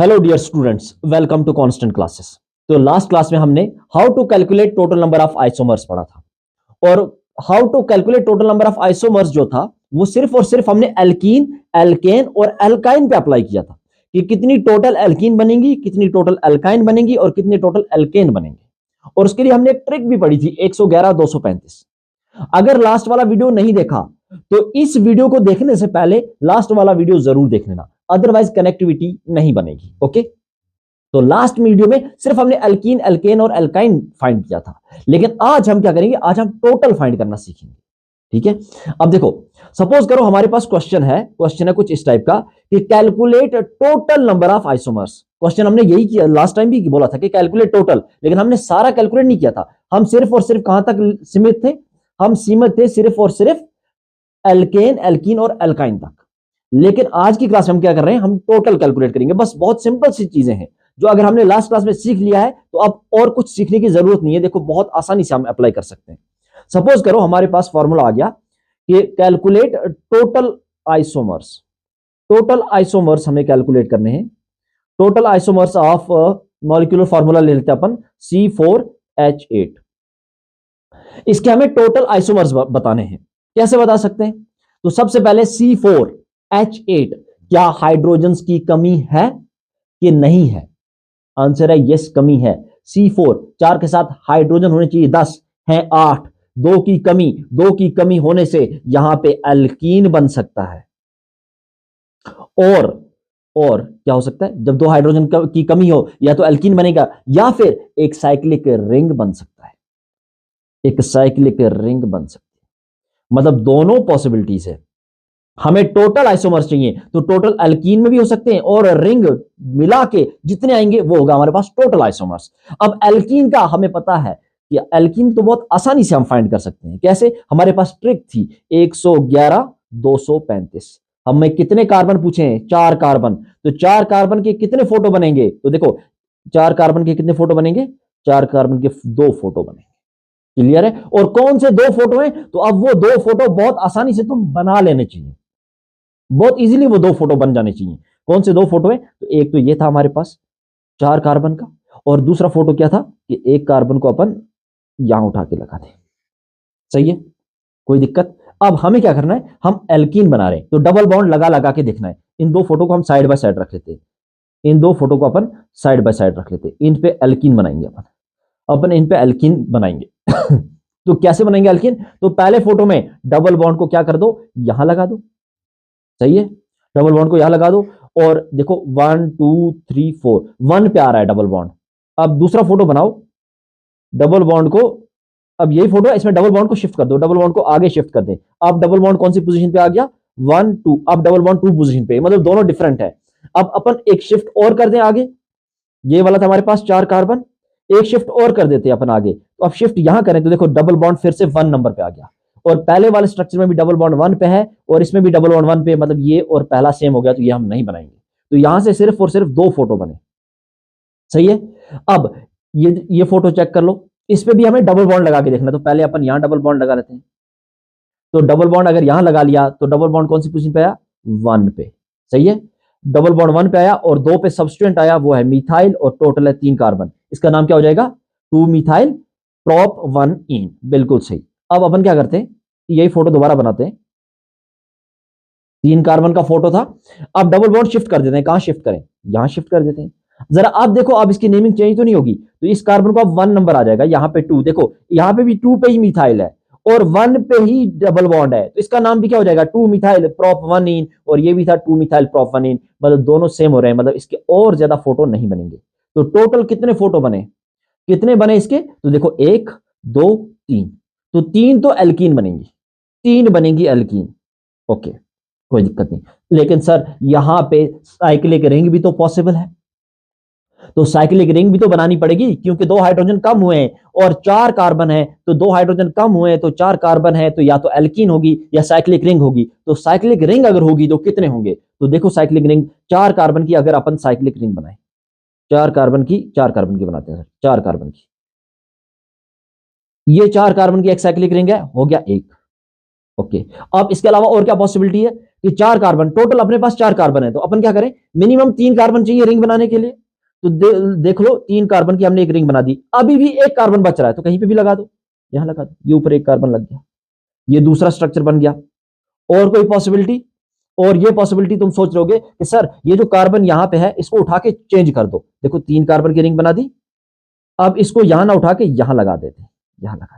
Hello dear students, welcome to constant classes. तो last class में हमने how to calculate total number of isomers पढ़ा था। और how to calculate total number of isomers जो था वो सिर्फ और सिर्फ हमने एल्कीन, एल्केन और एल्काइन पे अप्लाई किया था कि कितनी टोटल एल्कीन बनेंगी, कितनी टोटल एल्काइन बनेंगी और कितनी टोटल एल्केन बनेंगे। और उसके लिए हमने एक ट्रिक भी पढ़ी थी 111 235। अगर लास्ट वाला वीडियो नहीं देखा तो इस वीडियो को देखने से पहले लास्ट वाला वीडियो जरूर देख लेना, अदरवाइज कनेक्टिविटी नहीं बनेगी। ओके, तो लास्ट वीडियो में सिर्फ हमने एल्कीन, एल्केन और एल्काइन फाइंड किया था, लेकिन आज हम क्या करेंगे, आज हम टोटल फाइंड करना सीखेंगे। ठीक है, अब देखो, सपोज करो हमारे पास क्वेश्चन है कुछ इस टाइप का कि calculate total number of isomers. Question हमने यही किया, लास्ट टाइम भी बोला था कि कैलकुलेट टोटल, लेकिन हमने सारा कैलकुलेट नहीं किया था। हम सिर्फ और सिर्फ कहां तक सीमित थे, हम सीमित थे सिर्फ और सिर्फ एल्केन, एल्कीन और एल्काइन तक। लेकिन आज की क्लास में हम क्या कर रहे हैं, हम टोटल कैलकुलेट करेंगे। बस बहुत सिंपल सी चीजें हैं जो अगर हमने लास्ट क्लास में सीख लिया है तो अब और कुछ सीखने की जरूरत नहीं है। देखो, बहुत आसानी से हम अप्लाई कर सकते हैं। सपोज करो हमारे पास फॉर्मूला आ गया कि calculate total isomers. Total isomers हमें कैलकुलेट करने हैं। Total isomers of molecular formula ले लेते हैं अपन, C4H8। इसके हमें टोटल आइसोमर्स बताने हैं। कैसे बता सकते हैं? तो सबसे पहले C4H8, क्या हाइड्रोजन की कमी है कि नहीं है? आंसर है यस, कमी है। C4 4 के साथ हाइड्रोजन होने चाहिए 10 है 8, 2 की कमी होने से यहां पे एल्कीन बन सकता है। और क्या हो सकता है, जब 2 हाइड्रोजन की कमी हो, या तो एल्कीन बनेगा या फिर एक साइक्लिक रिंग बन सकता है। एक साइक्लिक रिंग बन सकती है, मतलब दोनों पॉसिबिलिटीज है। हमें टोटल आइसोमर्स चाहिए तो टोटल एल्कीन में भी हो सकते हैं, और रिंग मिला के जितने आएंगे वो होगा हमारे पास टोटल आइसोमर्स। अब एल्कीन का हमें पता है कि एल्कीन तो बहुत आसानी से हम फाइंड कर सकते हैं। कैसे? हमारे पास ट्रिक थी 111 235। हमें कितने कार्बन पूछे हैं? 4 कार्बन। तो 4 कार्बन के कितने फोटो बनेंगे? तो देखो, 4 कार्बन के कितने फोटो बनेंगे? 4 कार्बन के 2 फोटो बनेंगे। क्लियर है? और कौन से 2 फोटो हैं? तो अब वो 2 फोटो बहुत आसानी से तुम बना लेने चाहिए, बहुत इजीली वो 2 फोटो बन जाने चाहिए। कौन से 2 फोटो है? तो एक तो ये था हमारे पास 4 कार्बन का, और दूसरा फोटो क्या था कि 1 कार्बन को अपन यहां उठा के लगा दें। सही है, कोई दिक्कत? अब हमें क्या करना है, हम एल्कीन बना रहे हैं तो डबल बॉन्ड लगा लगा के देखना है। इन 2 फोटो को हम साइड बाय साइड रख लेते हैं, इन 2 फोटो को अपन साइड बाय साइड रख लेते हैं। इन पे एल्कीन बनाएंगे अपन इन पे एल्कीन बनाएंगे। तो कैसे बनाएंगे एल्कीन? तो पहले फोटो में डबल बॉन्ड को क्या कर दो, यहां लगा दो। सही है, डबल बॉन्ड को यहां लगा दो, और देखो 1 2 3 4 1 पे आ रहा है डबल बॉन्ड। अब दूसरा फोटो बनाओ, डबल बॉन्ड को, अब यही फोटो है, इसमें डबल बॉन्ड को शिफ्ट कर दो, डबल बॉन्ड को आगे शिफ्ट कर दे। अब डबल बॉन्ड कौन सी पोजीशन पे आ गया? 1 2। अब डबल बॉन्ड 2 पोजीशन पे, मतलब दोनों डिफरेंट है। अब अपन एक शिफ्ट और कर दें आगे, ये वाला था हमारे पास 4 कार्बन, एक शिफ्ट और कर देते हैं अपन आगे। तो अब शिफ्ट यहां करें तो देखो डबल बॉन्ड फिर से 1 नंबर पे आ गया, और पहले वाले स्ट्रक्चर में भी डबल बॉन्ड 1 पे है और इसमें भी डबल बॉन्ड 1 पे, मतलब ये और पहला सेम हो गया, तो ये हम नहीं बनाएंगे। तो यहां से सिर्फ और सिर्फ 2 फोटो बने। सही है, अब ये फोटो चेक कर लो, इस पे भी हमें डबल बॉन्ड लगा के देखना। तो पहले अपन यहां डबल बॉन्ड लगा लेते हैं। तो डबल बॉन्ड अगर यहां लगा लिया तो डबल बॉन्ड कौन सी पोजीशन पे आया? 1 पे। सही है, डबल बॉन्ड 1 पे आया और 2 पे सब्स्टिट्यूएंट आया, वो है मिथाइल, और टोटल है 3 कार्बन। इसका नाम क्या हो जाएगा? 2 मिथाइल प्रोप 1 इन। बिल्कुल सही। अब अपन क्या करते हैं, यही फोटो दोबारा बनाते हैं। 3 कार्बन का फोटो था, अब डबल बॉन्ड शिफ्ट कर देते हैं। कहां शिफ्ट करें? यहां शिफ्ट कर देते हैं। जरा आप देखो, अब इसकी नेमिंग चेंज तो नहीं होगी, तो इस कार्बन को अब 1 नंबर आ जाएगा, यहां पे 2। देखो यहां पे भी 2 पे ही मिथाइल है और 1 पे ही डबल बॉन्ड है, तो इसका नाम भी क्या हो जाएगा? 2 मिथाइल प्रोप 1 इन, और ये भी था 2 मिथाइल प्रोप 1 इन, मतलब दोनों सेम हो रहे हैं, मतलब इसके और ज्यादा फोटो नहीं बनेंगे। तो टोटल कितने फोटो बने, कितने बने इसके? तो देखो 1 2 3, तो 3 तो एल्कीन बनेंगी, 3 बनेंगी एल्कीन। ओके, कोई दिक्कत नहीं। लेकिन सर यहां पे साइक्लिक रिंग भी तो पॉसिबल है, तो साइक्लिक रिंग भी तो बनानी पड़ेगी, क्योंकि 2 हाइड्रोजन कम हुए हैं और 4 कार्बन है, तो 2 हाइड्रोजन कम हुए हैं तो 4 कार्बन है, तो या तो एल्कीन होगी या साइक्लिक रिंग होगी। तो साइक्लिक रिंग अगर होगी तो कितने होंगे? तो देखो साइक्लिक रिंग 4 कार्बन की, अगर अपन साइक्लिक रिंग बनाए 4 कार्बन की, 4 कार्बन की बनाते हैं सर, 4 कार्बन की, ये 4 कार्बन की एक साइक्लिक रिंग है, हो गया एक। ओके, अब इसके अलावा और क्या पॉसिबिलिटी है? कि 4 कार्बन टोटल, अपने पास 4 कार्बन है, तो अपन क्या करें, मिनिमम 3 कार्बन चाहिए रिंग बनाने के लिए। तो देख लो 3 कार्बन की हमने एक रिंग बना दी, अभी भी 1 कार्बन बच रहा है, तो कहीं पे भी लगा दो, यहां लगा दो, ये ऊपर 1 कार्बन लग गया, ये दूसरा स्ट्रक्चर बन गया। और कोई पॉसिबिलिटी? और ये पॉसिबिलिटी तुम सोच रहोगे कि सर ये जो कार्बन यहां पे है इसको उठा के चेंज कर दो, देखो 3 कार्बन की रिंग बना दी, अब इसको यहां ना उठा के यहां लगा देते, यहां लगा,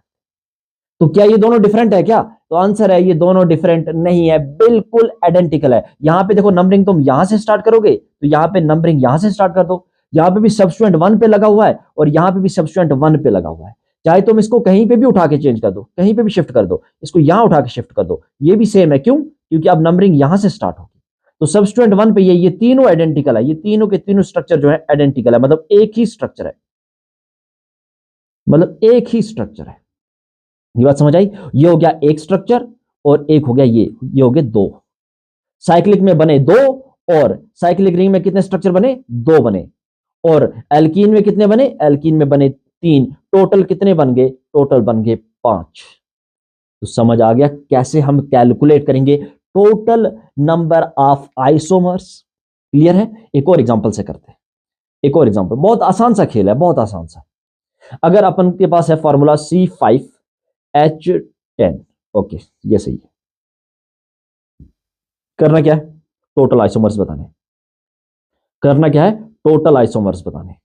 तो क्या ये दोनों डिफरेंट है क्या? तो आंसर है ये दोनों डिफरेंट नहीं है, बिल्कुल आइडेंटिकल है। यहां पे देखो नंबरिंग तुम यहां से स्टार्ट करोगे तो यहां पे नंबरिंग यहां से स्टार्ट कर दो, यहां पे भी सब्स्टिट्यूएंट 1 पे लगा हुआ है और यहां पे भी सब्स्टिट्यूएंट 1 पे लगा हुआ है, चाहे तुम इसको कहीं पे भी उठा के चेंज कर दो, कहीं पे भी शिफ्ट कर दो, इसको यहां उठा के शिफ्ट कर दो, ये भी सेम है। क्यों? क्योंकि अब नंबरिंग यहां से स्टार्ट होगी, तो सब्स्टिट्यूएंट 1 पे ये तीनों आइडेंटिकल है, ये तीनों के तीनों स्ट्रक्चर जो है आइडेंटिकल है, मतलब एक ही स्ट्रक्चर है, मतलब एक ही स्ट्रक्चर है। ये बात समझ आई? ये हो गया एक स्ट्रक्चर और एक हो गया ये हो गए 2। साइक्लिक में बने 2 और साइक्लिक रिंग में कितने स्ट्रक्चर बने? 2 बने। और एल्कीन में कितने बने? एल्कीन में बने 3। टोटल कितने बन गए? टोटल बन गए 5। तो समझ आ गया कैसे हम कैलकुलेट करेंगे total number of isomers. Clear है? एक और एग्जांपल से करते हैं, एक और एग्जांपल, बहुत आसान सा खेल है, बहुत आसान सा। अगर अपन के पास है फॉर्मूला C5H10, ओके, ये सही है। करना क्या है? टोटल आइसोमर्स बताने। करना क्या है? टोटल आइसोमर्स बताने।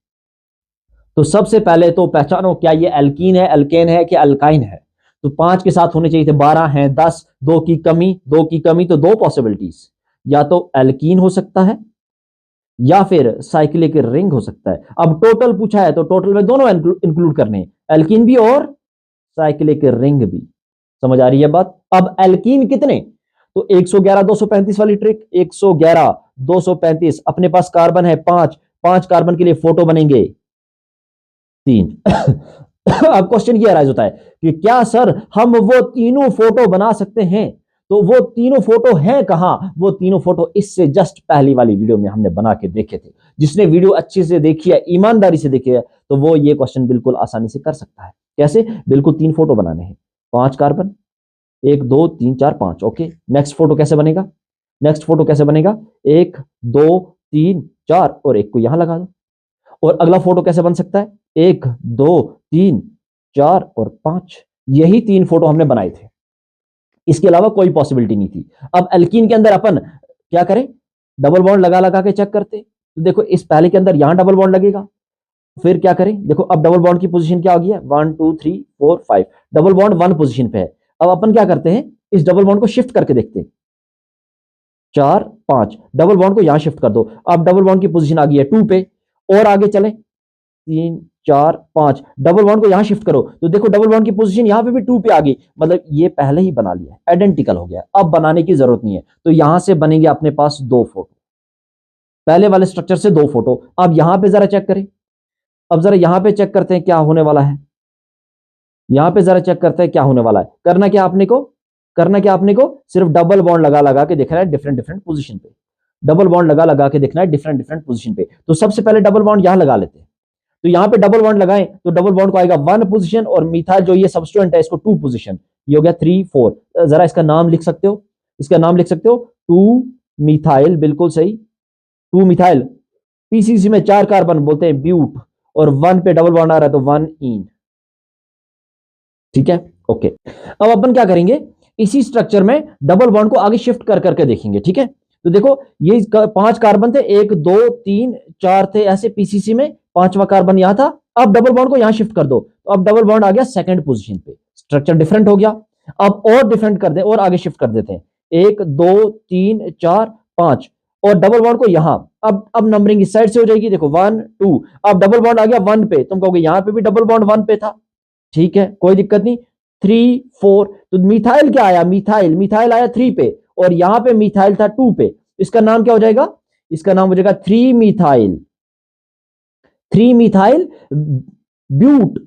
तो सबसे पहले तो पहचानो क्या ये एल्कीन है, एल्केन है कि अल्काइन है। तो 5 के साथ होने चाहिए थे, 12 हैं, 10, 2 की कमी, 2 की कमी, तो 2 पॉसिबिलिटीज, या तो एल्कीन हो सकता है या फिर साइक्लिक रिंग हो सकता है। अब टोटल पूछा है तो टोटल में दोनों इंक्लूड करने हैं, एल्कीन भी और साइक्लिक रिंग भी। समझ आ रही है बात? अब एल्कीन कितने? तो 111 235 वाली ट्रिक, 111 235, अपने पास कार्बन है 5, 5 कार्बन के लिए फोटो बनेंगे 3। अब क्वेश्चन ये अराइज होता है कि क्या सर हम वो तीनों फोटो बना सकते हैं? तो वो तीनों फोटो हैं कहां? वो तीनों फोटो इससे जस्ट पहली वाली वीडियो में हमने बना के देखे थे। जिसने वीडियो अच्छे से देखी है, ईमानदारी से देखी है, तो वो ये क्वेश्चन बिल्कुल आसानी से कर सकता है। कैसे? बिल्कुल 3 फोटो बनाने हैं, 5 कार्बन, 1 2 3 4 5, ओके। नेक्स्ट फोटो कैसे बनेगा? नेक्स्ट फोटो कैसे बनेगा? 1 2 3 4 और 1 को यहां लगा दो। और अगला फोटो कैसे बन सकता है? 1 2 3 4 और 5। यही 3 फोटो हमने बनाए थे, इसके अलावा कोई पॉसिबिलिटी नहीं थी। अब एल्कीन के अंदर अपन क्या करें? डबल बॉन्ड लगा लगा के चेक करते। तो देखो इस पहले के अंदर यहां डबल बॉन्ड लगेगा, फिर क्या करें? देखो अब डबल बॉन्ड की पोजीशन क्या होगी? 1 2 3 4 5, डबल बॉन्ड 1 पोजीशन पे है। अब अपन क्या करते हैं? इस डबल बॉन्ड को शिफ्ट करके देखते हैं, 4 5, डबल बॉन्ड को यहां शिफ्ट कर दो, अब डबल बॉन्ड की पोजीशन आ गई है 2 पे। और आगे चले, 3 4 5, डबल बॉन्ड को यहां शिफ्ट करो, तो देखो डबल बॉन्ड की पोजीशन यहां पे भी 2 पे आ गई, मतलब ये पहले ही बना लिया, आइडेंटिकल हो गया, अब बनाने की जरूरत नहीं है। तो यहां से बनेंगे अपने पास 2 फोटो, पहले वाले स्ट्रक्चर से 2 फोटो। अब यहां पे जरा चेक करें, अब जरा यहां पे चेक करते हैं क्या होने वाला है, यहां पे जरा चेक करते हैं क्या होने वाला है। करना क्या आपने को? करना क्या आपने को? सिर्फ डबल बॉन्ड लगा लगा के देखना है डिफरेंट डिफरेंट पोजीशन पे, डबल बॉन्ड लगा लगा के देखना है डिफरेंट डिफरेंट पोजीशन पे। तो सबसे पहले डबल बॉन्ड यहां लगा लेते हैं, तो यहां पे डबल बॉन्ड लगाएं तो डबल बॉन्ड को आएगा 1 पोजीशन और मिथाइल जो ये सब्स्टिट्यूएंट है इसको 2 पोजीशन, ये हो गया 3 4। जरा इसका नाम लिख सकते हो, इसका नाम लिख सकते हो 2 मिथाइल, बिल्कुल सही, 2 मिथाइल। पीसीसी में 4 कार्बन बोलते हैं ब्यूट, और 1 पे डबल बॉन्ड आ रहा है तो 1 इन। ठीक है, ओके। अब अपन क्या करेंगे? इसी स्ट्रक्चर में डबल बॉन्ड को आगे शिफ्ट कर करके देखेंगे। ठीक है, तो देखो ये 5 कार्बन थे, 1 2 3 4 थे ऐसे पीसीसी में, 5वां कार्बन यहां था। अब डबल बॉन्ड को यहां शिफ्ट कर दो, तो अब डबल बॉन्ड आ गया सेकंड पोजीशन पे, स्ट्रक्चर डिफरेंट हो गया। अब और डिफरेंट कर दे और आगे शिफ्ट कर देते हैं, 1 2 3 4 5, और डबल बॉन्ड को यहां, अब नंबरिंग इस साइड से हो जाएगी, देखो 1 2, अब डबल बॉन्ड आ गया 1 पे, तुम कहोगे यहां पे भी डबल बॉन्ड 1 पे था, ठीक है कोई दिक्कत नहीं। 3 4, तो मिथाइल क्या आया? मिथाइल, मिथाइल आया 3 पे, और यहां पे मिथाइल था 2 पे, इसका नाम क्या हो जाएगा? इसका नाम हो जाएगा 3 मिथाइल, 3 मिथाइल ब्यूट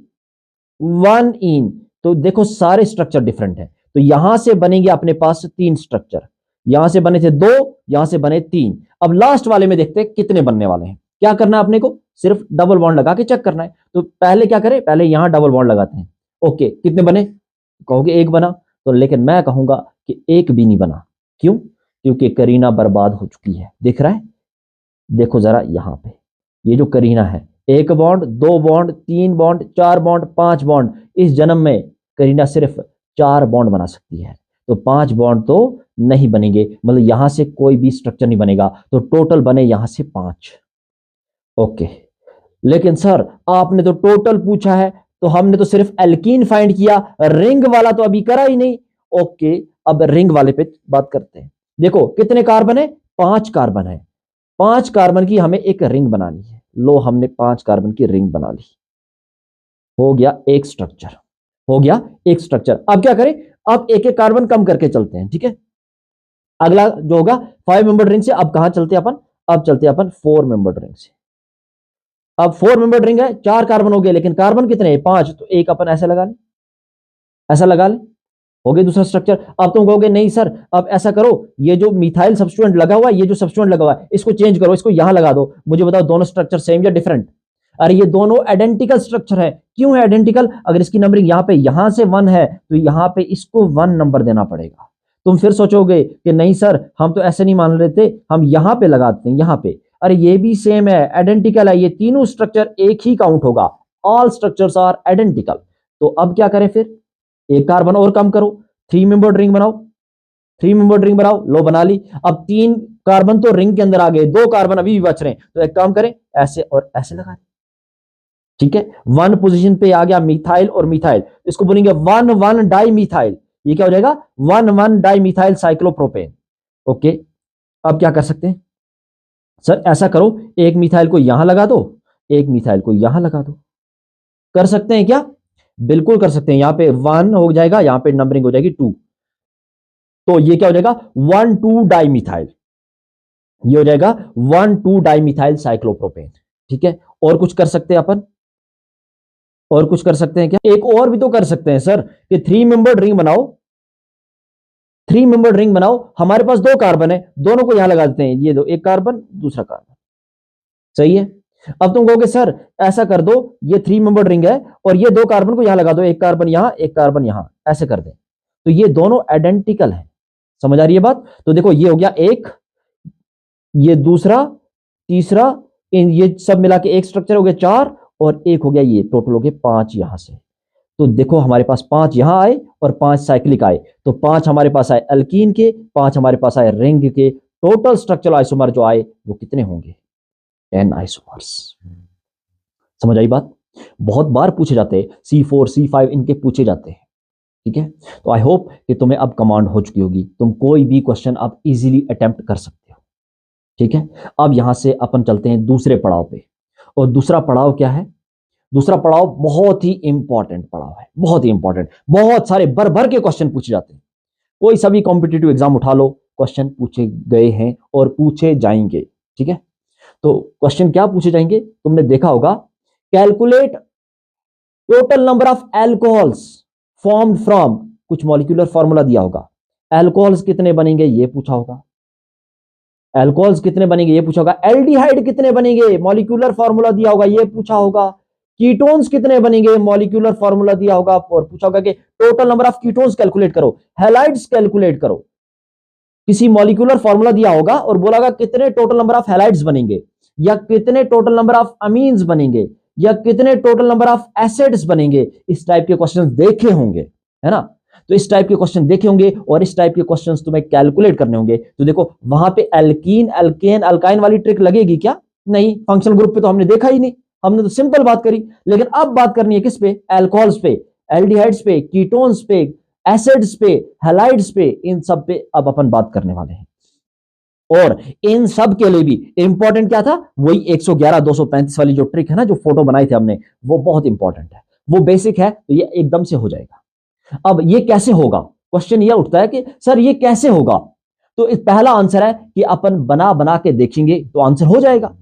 1 इन। तो देखो सारे स्ट्रक्चर डिफरेंट है, तो यहां से बनेंगे अपने पास 3 स्ट्रक्चर, यहां से बने थे 2, यहां से बने 3। अब लास्ट वाले में देखते हैं कितने बनने वाले हैं। क्या करना है अपने को? सिर्फ डबल बॉन्ड लगा के चेक करना है। तो पहले क्या करें? पहले यहां डबल बॉन्ड लगाते हैं, ओके, कितने बने? कहोगे 1 बना, तो लेकिन मैं कहूंगा कि 1 भी नहीं बना। क्यों? क्योंकि करीना बर्बाद हो चुकी है। दिख रहा है? देखो जरा यहां पे, ये जो करीना है, 1 bond, 2 bond, 3 bond, 4 bond, 5 bond. इस जन्म में करीना सिर्फ 4 बॉन्ड बना सकती है, तो 5 बॉन्ड तो नहीं बनेंगे, मतलब यहां से कोई भी स्ट्रक्चर नहीं बनेगा, तो टोटल बने यहां से 5। ओके, लेकिन सर आपने तो टोटल पूछा है, तो हमने तो सिर्फ एल्कीन फाइंड किया, रिंग वाला तो अभी करा ही नहीं। ओके, अब रिंग वाले पे बात करते हैं। देखो कितने कार्बन है? 5 कार्बन है। 5 कार्बन की हमें एक रिंग बनानी है। लो, हमने 5 कार्बन की रिंग बना ली। हो गया एक स्ट्रक्चर, हो गया एक स्ट्रक्चर। अब क्या करें? अब एक एक कार्बन कम करके चलते हैं, ठीक है। अगला जो होगा 5 मेंबर्ड रिंग से, अब कहां चलते हैं अपन? अब चलते हैं अपन 4 मेंबर्ड रिंग से। अब 4 मेंबर्ड रिंग है, 4 कार्बन हो गए, लेकिन कार्बन कितने हैं? 5, तो एक अपन ऐसे लगा ले, ऐसा लगा ले, हो गया दूसरा स्ट्रक्चर। अब तुम कहोगे नहीं सर, अब ऐसा करो, ये जो मिथाइल सब्स्टिट्यूएंट लगा हुआ है, ये जो सब्स्टिट्यूएंट लगा हुआ है, इसको चेंज करो, इसको यहां लगा दो। मुझे बताओ दोनों स्ट्रक्चर सेम या डिफरेंट? अरे ये दोनों आइडेंटिकल स्ट्रक्चर है। क्यों है आइडेंटिकल? अगर इसकी नंबरिंग यहां पे, यहां से 1 है, तो यहां पे इसको 1 नंबर देना पड़ेगा। तुम फिर सोचोगे कि नहीं सर, हम तो ऐसे नहीं मान रहे थे, हम यहां पे लगाते हैं, यहां पे। अरे ये भी सेम है, आइडेंटिकल है, ये तीनों स्ट्रक्चर एक ही काउंट होगा। All structures are identical. तो अब क्या करें फिर? एक कार्बन और कम करो, 3 मेंबर्ड रिंग बनाओ, 3 मेंबर्ड रिंग बनाओ। लो, बना ली। अब 3 कार्बन तो रिंग के अंदर आ गए, 2 कार्बन अभी भी बच रहे हैं, तो एक काम करें, ऐसे और ऐसे लगा दें, ठीक है। 1 पोजीशन पे आ गया मिथाइल और मिथाइल, इसको बोलेंगे 1,1 डाई मिथाइल। ये क्या हो जाएगा? 1,1 डाई मिथाइल साइक्लोप्रोपेन। ओके, अब क्या कर सकते हैं सर? ऐसा करो, एक मिथाइल को यहां लगा दो, एक मिथाइल को यहां लगा दो। कर सकते हैं क्या? बिल्कुल कर सकते हैं। यहां पे 1 हो जाएगा, यहां पे नंबरिंग हो जाएगी 2, तो ये क्या हो जाएगा? 1,2 डाई मिथाइल। ये हो जाएगा 1,2 डाई मिथाइल साइक्लोप्रोपेन, ठीक है। और कुछ कर सकते हैं अपन? और कुछ कर सकते हैं क्या? एक और भी तो कर सकते हैं सर, कि 3 मेंबर्ड रिंग बनाओ, 3 मेंबर्ड रिंग बनाओ। हमारे पास 2 कार्बन है, दोनों को यहां लगा देते हैं, ये दो, एक कार्बन दूसरा कार्बन, सही है। अब तुम कहोगे सर ऐसा कर दो, ये 3 मेंबर्ड रिंग है और ये 2 कार्बन को यहां लगा दो, एक कार्बन यहां, एक कार्बन यहां, ऐसे कर दे, तो ये दोनों आइडेंटिकल है। समझ आ रही है बात? तो देखो, ये हो गया एक, ये दूसरा, तीसरा, इन ये सब मिला के एक स्ट्रक्चर हो गया 4, और एक हो गया ये, टोटल हो गए 5 यहां से। तो देखो हमारे पास 5 यहां आए और 5 साइक्लिक आए, तो 5 हमारे पास आए अल्कीन के, 5 हमारे पास आए रिंग के। टोटल स्ट्रक्चरल आइसोमर जो आए वो कितने होंगे? 10 आइसोमर्स। समझ आई बात? बहुत बार पूछे जाते हैं, C4 C5 इनके पूछे जाते हैं, ठीक है। तो आई होप कि तुम्हें अब कमांड हो चुकी होगी, तुम कोई भी क्वेश्चन आप इजीली अटेम्प्ट कर सकते हो, ठीक है। अब यहां से अपन चलते हैं दूसरे पड़ाव पे, और दूसरा पड़ाव क्या है? दूसरा पड़ाव बहुत ही इंपॉर्टेंट पड़ाव है, बहुत ही इंपॉर्टेंट। बहुत सारे भर भर के क्वेश्चन पूछे जाते हैं, कोई सभी कॉम्पिटिटिव एग्जाम उठा लो, क्वेश्चन पूछे गए हैं और पूछे जाएंगे, ठीक है। तो क्वेश्चन क्या पूछे जाएंगे? तुमने देखा होगा, calculate total number of alcohols formed from, कुछ मॉलिक्यूलर फॉर्मूला दिया होगा, एल्कोहल्स कितने बनेंगे ये पूछा होगा, एल्कोहल्स कितने बनेंगे ये पूछा होगा, एल्डिहाइड कितने बनेंगे मॉलिक्यूलर फॉर्मूला दिया होगा, ये पूछा होगा, कीटोन्स कितने बनेंगे मॉलिक्यूलर फॉर्मूला दिया होगा, और पूछा होगा कि total number of ketones calculate करो, हैलाइड्स कैलकुलेट करो। किसी मॉलिक्यूलर फॉर्मूला दिया होगा और बोला होगा कितने टोटल नंबर ऑफ हैलाइड्स बनेंगे, या कितने टोटल नंबर ऑफ अमीन्स बनेंगे, या कितने टोटल नंबर ऑफ एसिड्स बनेंगे। इस टाइप के क्वेश्चन देखे होंगे, है ना। तो इस टाइप के क्वेश्चन देखे होंगे और इस टाइप के क्वेश्चंस तुम्हें कैलकुलेट करने होंगे। तो देखो वहां पे एल्कीन, अल्केन, अल्काइन वाली ट्रिक लगेगी क्या? नहीं, फंक्शनल ग्रुप पे तो हमने देखा ही नहीं, हमने तो सिंपल बात करी। लेकिन अब बात करनी है किस पे? एल्कोहल्स पे, एल्डिहाइड्स पे, कीटोन्स पे, एसिड्स पे, हैलाइड्स पे, इन सब पे अब अपन बात करने वाले हैं। और इन सब के लिए भी इंपॉर्टेंट क्या था? वही 111 235 वाली जो ट्रिक है ना, जो फोटो बनाए थे हमने, वो बहुत इंपॉर्टेंट है, वो बेसिक है, तो ये एकदम से हो जाएगा। अब ये कैसे होगा? क्वेश्चन ये उठता है कि सर ये कैसे होगा? तो इस पहला आंसर है कि अपन बना बना के देखेंगे तो आंसर हो जाएगा।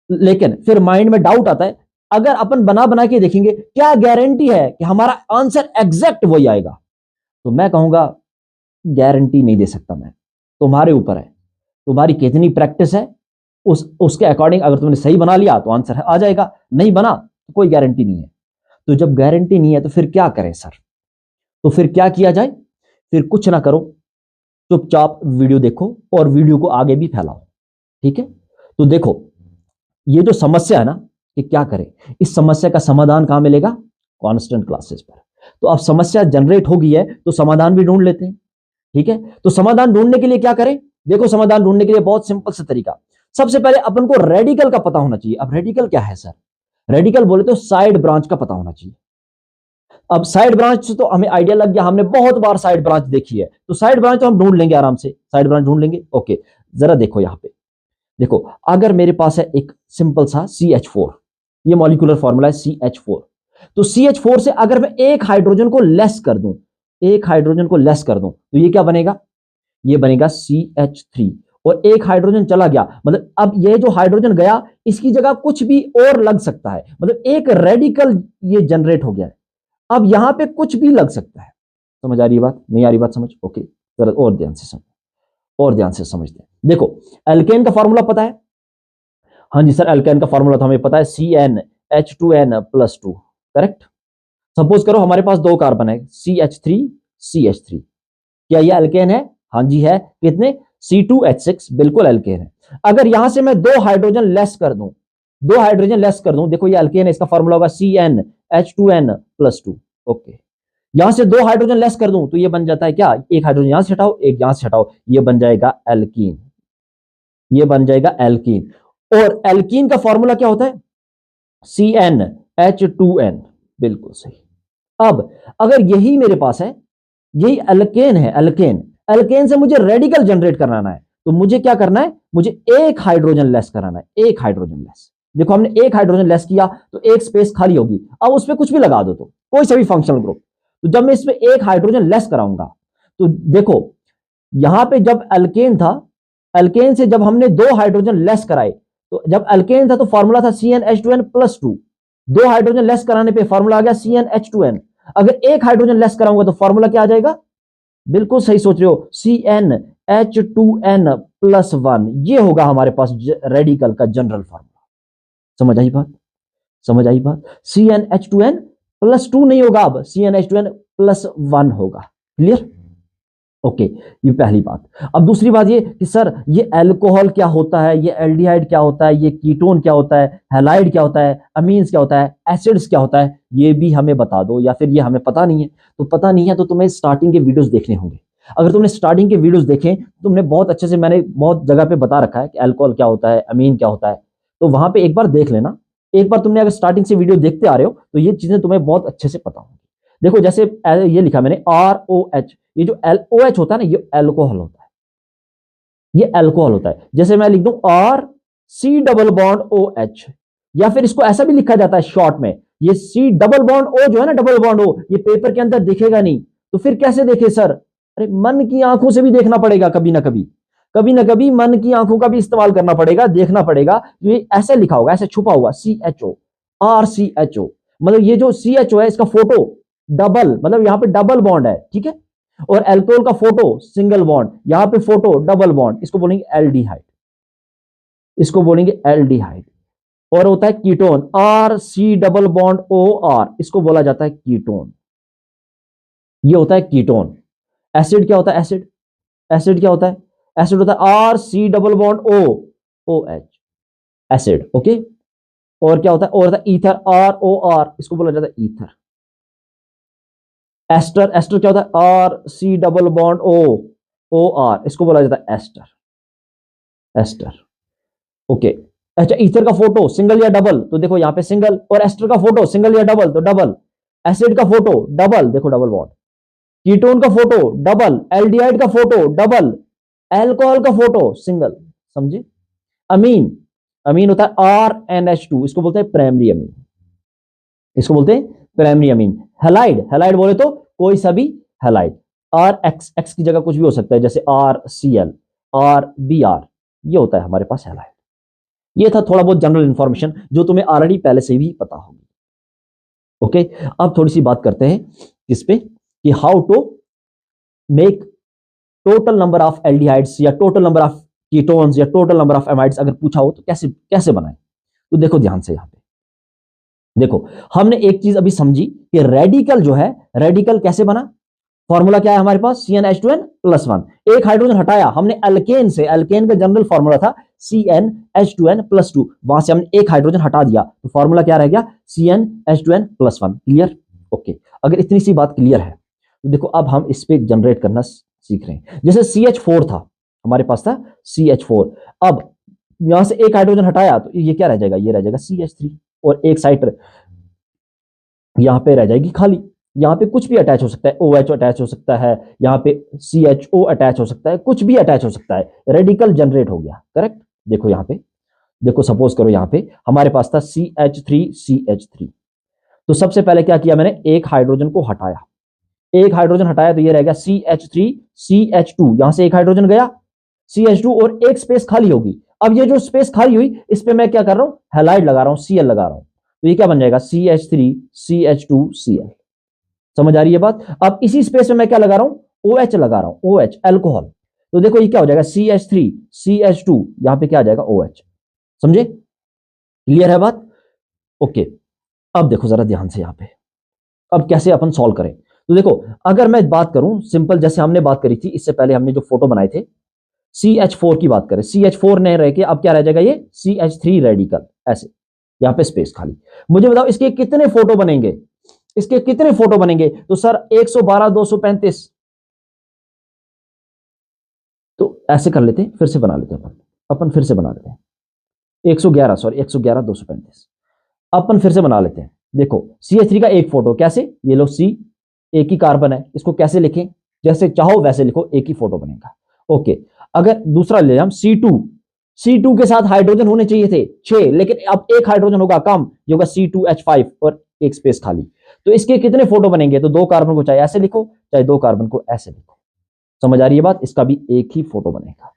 लेकिन फिर माइंड में डाउट आता है, अगर अपन बना बना के देखेंगे, क्या गारंटी है कि हमारा आंसर एग्जैक्ट वही आएगा? तो मैं कहूंगा गारंटी नहीं दे सकता मैं, तुम्हारे ऊपर है, तुम्हारी कितनी प्रैक्टिस है, उसके अकॉर्डिंग अगर तुमने सही बना लिया तो आंसर आ जाएगा, नहीं बना तो कोई गारंटी नहीं है। तो जब गारंटी नहीं है तो फिर क्या करें सर? तो फिर क्या किया जाए? फिर कुछ ना करो, चुपचाप वीडियो देखो और वीडियो को आगे भी फैलाओ, ठीक है। तो देखो ये जो समस्या है ना कि क्या करें, इस समस्या का समाधान कहां मिलेगा, कांस्टेंट क्लासेस पर। तो अब समस्या जनरेट हो गई है तो समाधान भी ढूंढ लेते हैं, ठीक है। तो समाधान ढूंढने के लिए क्या करें, देखो समाधान ढूंढने के लिए बहुत सिंपल सा तरीका, सबसे पहले अपन को रेडिकल का पता होना चाहिए। अब रेडिकल क्या है सर, रेडिकल बोले तो साइड ब्रांच का पता होना चाहिए। अब साइड ब्रांच तो हमें आइडिया लग गया, हमने बहुत बार साइड ब्रांच देखी है, तो साइड ब्रांच तो हम ढूंढ लेंगे आराम से, साइड ब्रांच ढूंढ लेंगे। ओके, जरा देखो यहां पे, देखो अगर मेरे पास है एक सिंपल सा CH4, ये मॉलिक्यूलर फॉर्मूला है CH4, तो CH4 से अगर मैं एक हाइड्रोजन को लेस कर दूं, एक हाइड्रोजन को लेस कर दूं, तो ये क्या बनेगा, ये बनेगा CH3, और एक हाइड्रोजन चला गया, मतलब अब ये जो हाइड्रोजन गया इसकी जगह कुछ भी और लग सकता है, मतलब एक रेडिकल ये जनरेट हो गया है। अब यहां पे कुछ भी लग सकता है, समझ आ रही है बात, नहीं आ रही बात समझ, ओके जरा और ध्यान से समझ, और ध्यान से समझते हैं। देखो एल्केन का फॉर्मूला पता है, हाँ जी सर एल्केन का फॉर्मूला तो हमें पता है CnH2n+2, करेक्ट। सपोज करो हमारे पास दो कार्बन है CH3 क्या ये एल्केन है, हाँ जी है, कितने, C2H6, बिल्कुल एल्केन है। अगर यहां से मैं दो हाइड्रोजन लेस कर दूं, दो हाइड्रोजन लेस कर दूं, देखो ये एल्केन है, इसका फॉर्मूला होगा CnH2n+2, ओके। यहां से दो हाइड्रोजन लेस कर दूं तो ये बन जाता है क्या, एक हाइड्रोजन यहां से हटाओ, एक यहां से हटाओ, ये बन जाएगा एल्कीन, ये बन जाएगा एल्कीन। और एल्कीन का फॉर्मूला क्या होता है, CnH2n, बिल्कुल सही। अब अगर यही मेरे पास है, यही एल्केन है, एल्केन, एल्केन से मुझे रेडिकल जनरेट कराना है, तो मुझे क्या करना है, मुझे एक हाइड्रोजन लेस कराना है, एक हाइड्रोजन लेस। देखो हमने एक हाइड्रोजन लेस किया तो एक स्पेस खाली होगी, अब उसमें कुछ भी लगा दो, तो कोई सा भी फंक्शनल ग्रुप, तो जब मैं इसमें एक हाइड्रोजन लेस कराऊंगा, तो देखो यहां पे जब एल्केन था, एल्केन से जब हमने दो हाइड्रोजन लेस कराए, तो जब एल्केन था तो फॉर्मूला था CnH2n+2, दो हाइड्रोजन लेस कराने पे फॉर्मूला आ गया CnH2n। अगर एक हाइड्रोजन लेस कराऊंगा तो फॉर्मूला क्या आ जाएगा, बिल्कुल सही सोच रहे हो, CnH2n+1, ये होगा हमारे पास रेडिकल का जनरल फॉर्मूला। समझ आई बात, समझ आई बात, CnH2n+2 नहीं होगा, अब CnH2n+1 होगा, क्लियर, ओके। ये पहली बात। अब दूसरी बात ये कि सर ये अल्कोहल क्या होता है, ये एल्डिहाइड क्या होता है, ये कीटोन क्या होता है, हैलाइड क्या होता है, अमीन्स क्या होता है, एसिड्स क्या होता है, ये भी हमें बता दो, या फिर ये हमें पता नहीं है। तो पता नहीं है तो तुम्हें स्टार्टिंग के वीडियोस देखने होंगे, अगर तुमने स्टार्टिंग के वीडियोस देखे, तुमने बहुत अच्छे से, मैंने बहुत जगह पे बता रखा है कि अल्कोहल क्या होता है, अमीन क्या होता है, तो वहां पे एक बार देख लेना। एक बार तुमने अगर स्टार्टिंग से वीडियो देखते आ रहे हो तो ये चीजें तुम्हें बहुत अच्छे से पता होंगी। देखो जैसे ये लिखा मैंने ROH, ये जो LOH होता है ना, ये अल्कोहल होता है, ये अल्कोहल होता है। जैसे मैं लिख दूं RC⋯OH, या फिर इसको ऐसा भी लिखा जाता है शॉर्ट में, ये C⋯O जो है ना, डबल बॉन्ड O, ये पेपर के अंदर दिखेगा नहीं, तो फिर कैसे देखे सर, अरे मन की आंखों से भी देखना पड़ेगा, कभी ना कभी, कभी ना कभी मन की आंखों का भी इस्तेमाल करना पड़ेगा, देखना पड़ेगा। ये ऐसे लिखा होगा, ऐसे छुपा हुआ CHO, RCHO, मतलब ये जो CHO है इसका फोटो डबल, मतलब यहां पे डबल बॉन्ड है, ठीक है। और एल्कोहल का फोटो सिंगल बॉन्ड, यहां पे फोटो डबल बॉन्ड, इसको बोलेंगे एल्डिहाइड, इसको बोलेंगे एल्डिहाइड। और होता है कीटोन, RC⋯OR, इसको बोला जाता है कीटोन, ये होता है कीटोन। एसिड क्या होता है, एसिड, एसिड क्या होता है, एसिड होता है RC⋯OOH, एसिड, ओके। और क्या होता है, और होता है ईथर, ROR, इसको बोला जाता है ईथर। एस्टर, एस्टर क्या होता है RC⋯OR, इसको बोला जाता है एस्टर, एस्टर, ओके। अच्छा ईथर का फोटो सिंगल या डबल, तो देखो यहां पे सिंगल, और एस्टर का फोटो सिंगल या डबल, तो डबल। एसिड का फोटो डबल, देखो डबल बॉन्ड। कीटोन का फोटो डबल, एल्डिहाइड का फोटो डबल, अल्कोहल का फोटो सिंगल, समझे। अमीन, अमीन होता है RNH2, इसको बोलते हैं प्राइमरी अमीन, इसको बोलते हैं प्राइमरी अमीन। हैलाइड, हैलाइड बोले तो कोई सा भी हैलाइड, RX की जगह कुछ भी हो सकता है, जैसे RCl, RBr, ये होता है हमारे पास हैलाइड। ये था थोड़ा बहुत जनरल इंफॉर्मेशन जो तुम्हें ऑलरेडी पहले से भी पता होगी, ओके। अब थोड़ी सी बात करते हैं किस पे, कि how to make total number of aldehydes, या टोटल नंबर ऑफ कीटोन्स, या टोटल नंबर ऑफ एमाइड्स अगर पूछा हो तो कैसे कैसे बनाए। तो देखो ध्यान से, यहां पे देखो हमने एक चीज अभी समझी कि रेडिकल जो है, रेडिकल कैसे बना, फॉर्मूला क्या है हमारे पास, CnH2n+1। एक हाइड्रोजन हटाया हमने एल्केन से, एल्केन का जनरल फॉर्मूला था CnH2n+2, वहां से हमने एक हाइड्रोजन हटा दिया तो फॉर्मूला क्या रह गया, CnH2n+1। क्लियर? ओके, अगर इतनी सी बात क्लियर है तो देखो अब हम इस पे जनरेट करना सीख रहे हैं। जैसे CH4 था, हमारे पास था CH4, अब यहां से एक हाइड्रोजन हटाया तो ये क्या रह जाएगा, ये रह जाएगा CH3, और एक साइड यहां पे रह जाएगी खाली। यहां पे कुछ भी अटैच हो सकता है, OH अटैच हो सकता है, यहां पे CHO अटैच हो सकता है, कुछ भी अटैच हो सकता है, रेडिकल जनरेट हो गया। करेक्ट? देखो यहां पे, देखो सपोज करो यहां पे हमारे पास था CH3 तो सबसे पहले क्या किया मैंने, एक हाइड्रोजन को हटाया, एक हाइड्रोजन हटाया तो ये रह गया CH3CH2, यहां से एक हाइड्रोजन गया CH2 और एक स्पेस खाली होगी। अब ये जो स्पेस खाली हुई इस पे मैं क्या कर रहा हूं, हैलाइड लगा रहा हूं, Cl लगा रहा हूं, तो ये क्या बन जाएगा, CH3CH2Cl। समझ आ रही है बात? अब इसी स्पेस में मैं क्या लगा रहा हूं, OH लगा रहा हूं, OH अल्कोहल, तो देखो ये क्या हो जाएगा, CH3CH2, यहां पे क्या आ जाएगा, OH। समझे? क्लियर है बात? ओके, अब देखो जरा ध्यान से यहां पे, अब कैसे अपन सॉल्व करें। तो देखो अगर मैं बात करूं सिंपल, जैसे हमने बात करी थी इससे पहले, हमने जो फोटो बनाए थे CH4 की बात करें, CH4 नहीं रह के अब क्या रह जाएगा, ये CH3 रेडिकल, ऐसे यहां पे स्पेस खाली। मुझे बताओ इसके कितने फोटो बनेंगे, इसके कितने फोटो बनेंगे, तो सर 112 235, तो ऐसे कर लेते हैं, फिर से बना लेते हैं अपन फिर से बना लेते हैं 111, सॉरी 111 235, अपन फिर से बना लेते हैं। देखो CH3 का एक फोटो, कैसे, ये लो C, एक ही कार्बन है, इसको कैसे लिखें, जैसे चाहो वैसे लिखो, एक ही फोटो बनेगा। ओके, अगर दूसरा ले हम C2 के साथ हाइड्रोजन होने चाहिए थे 6, लेकिन अब एक हाइड्रोजन होगा कम, ये होगा C2H5 और एक स्पेस खाली, तो इसके कितने फोटो बनेंगे, तो दो कार्बन को चाहे ऐसे लिखो चाहे दो कार्बन को ऐसे लिखो। समझ आ रही है बात? इसका भी एक ही फोटो बनेगा।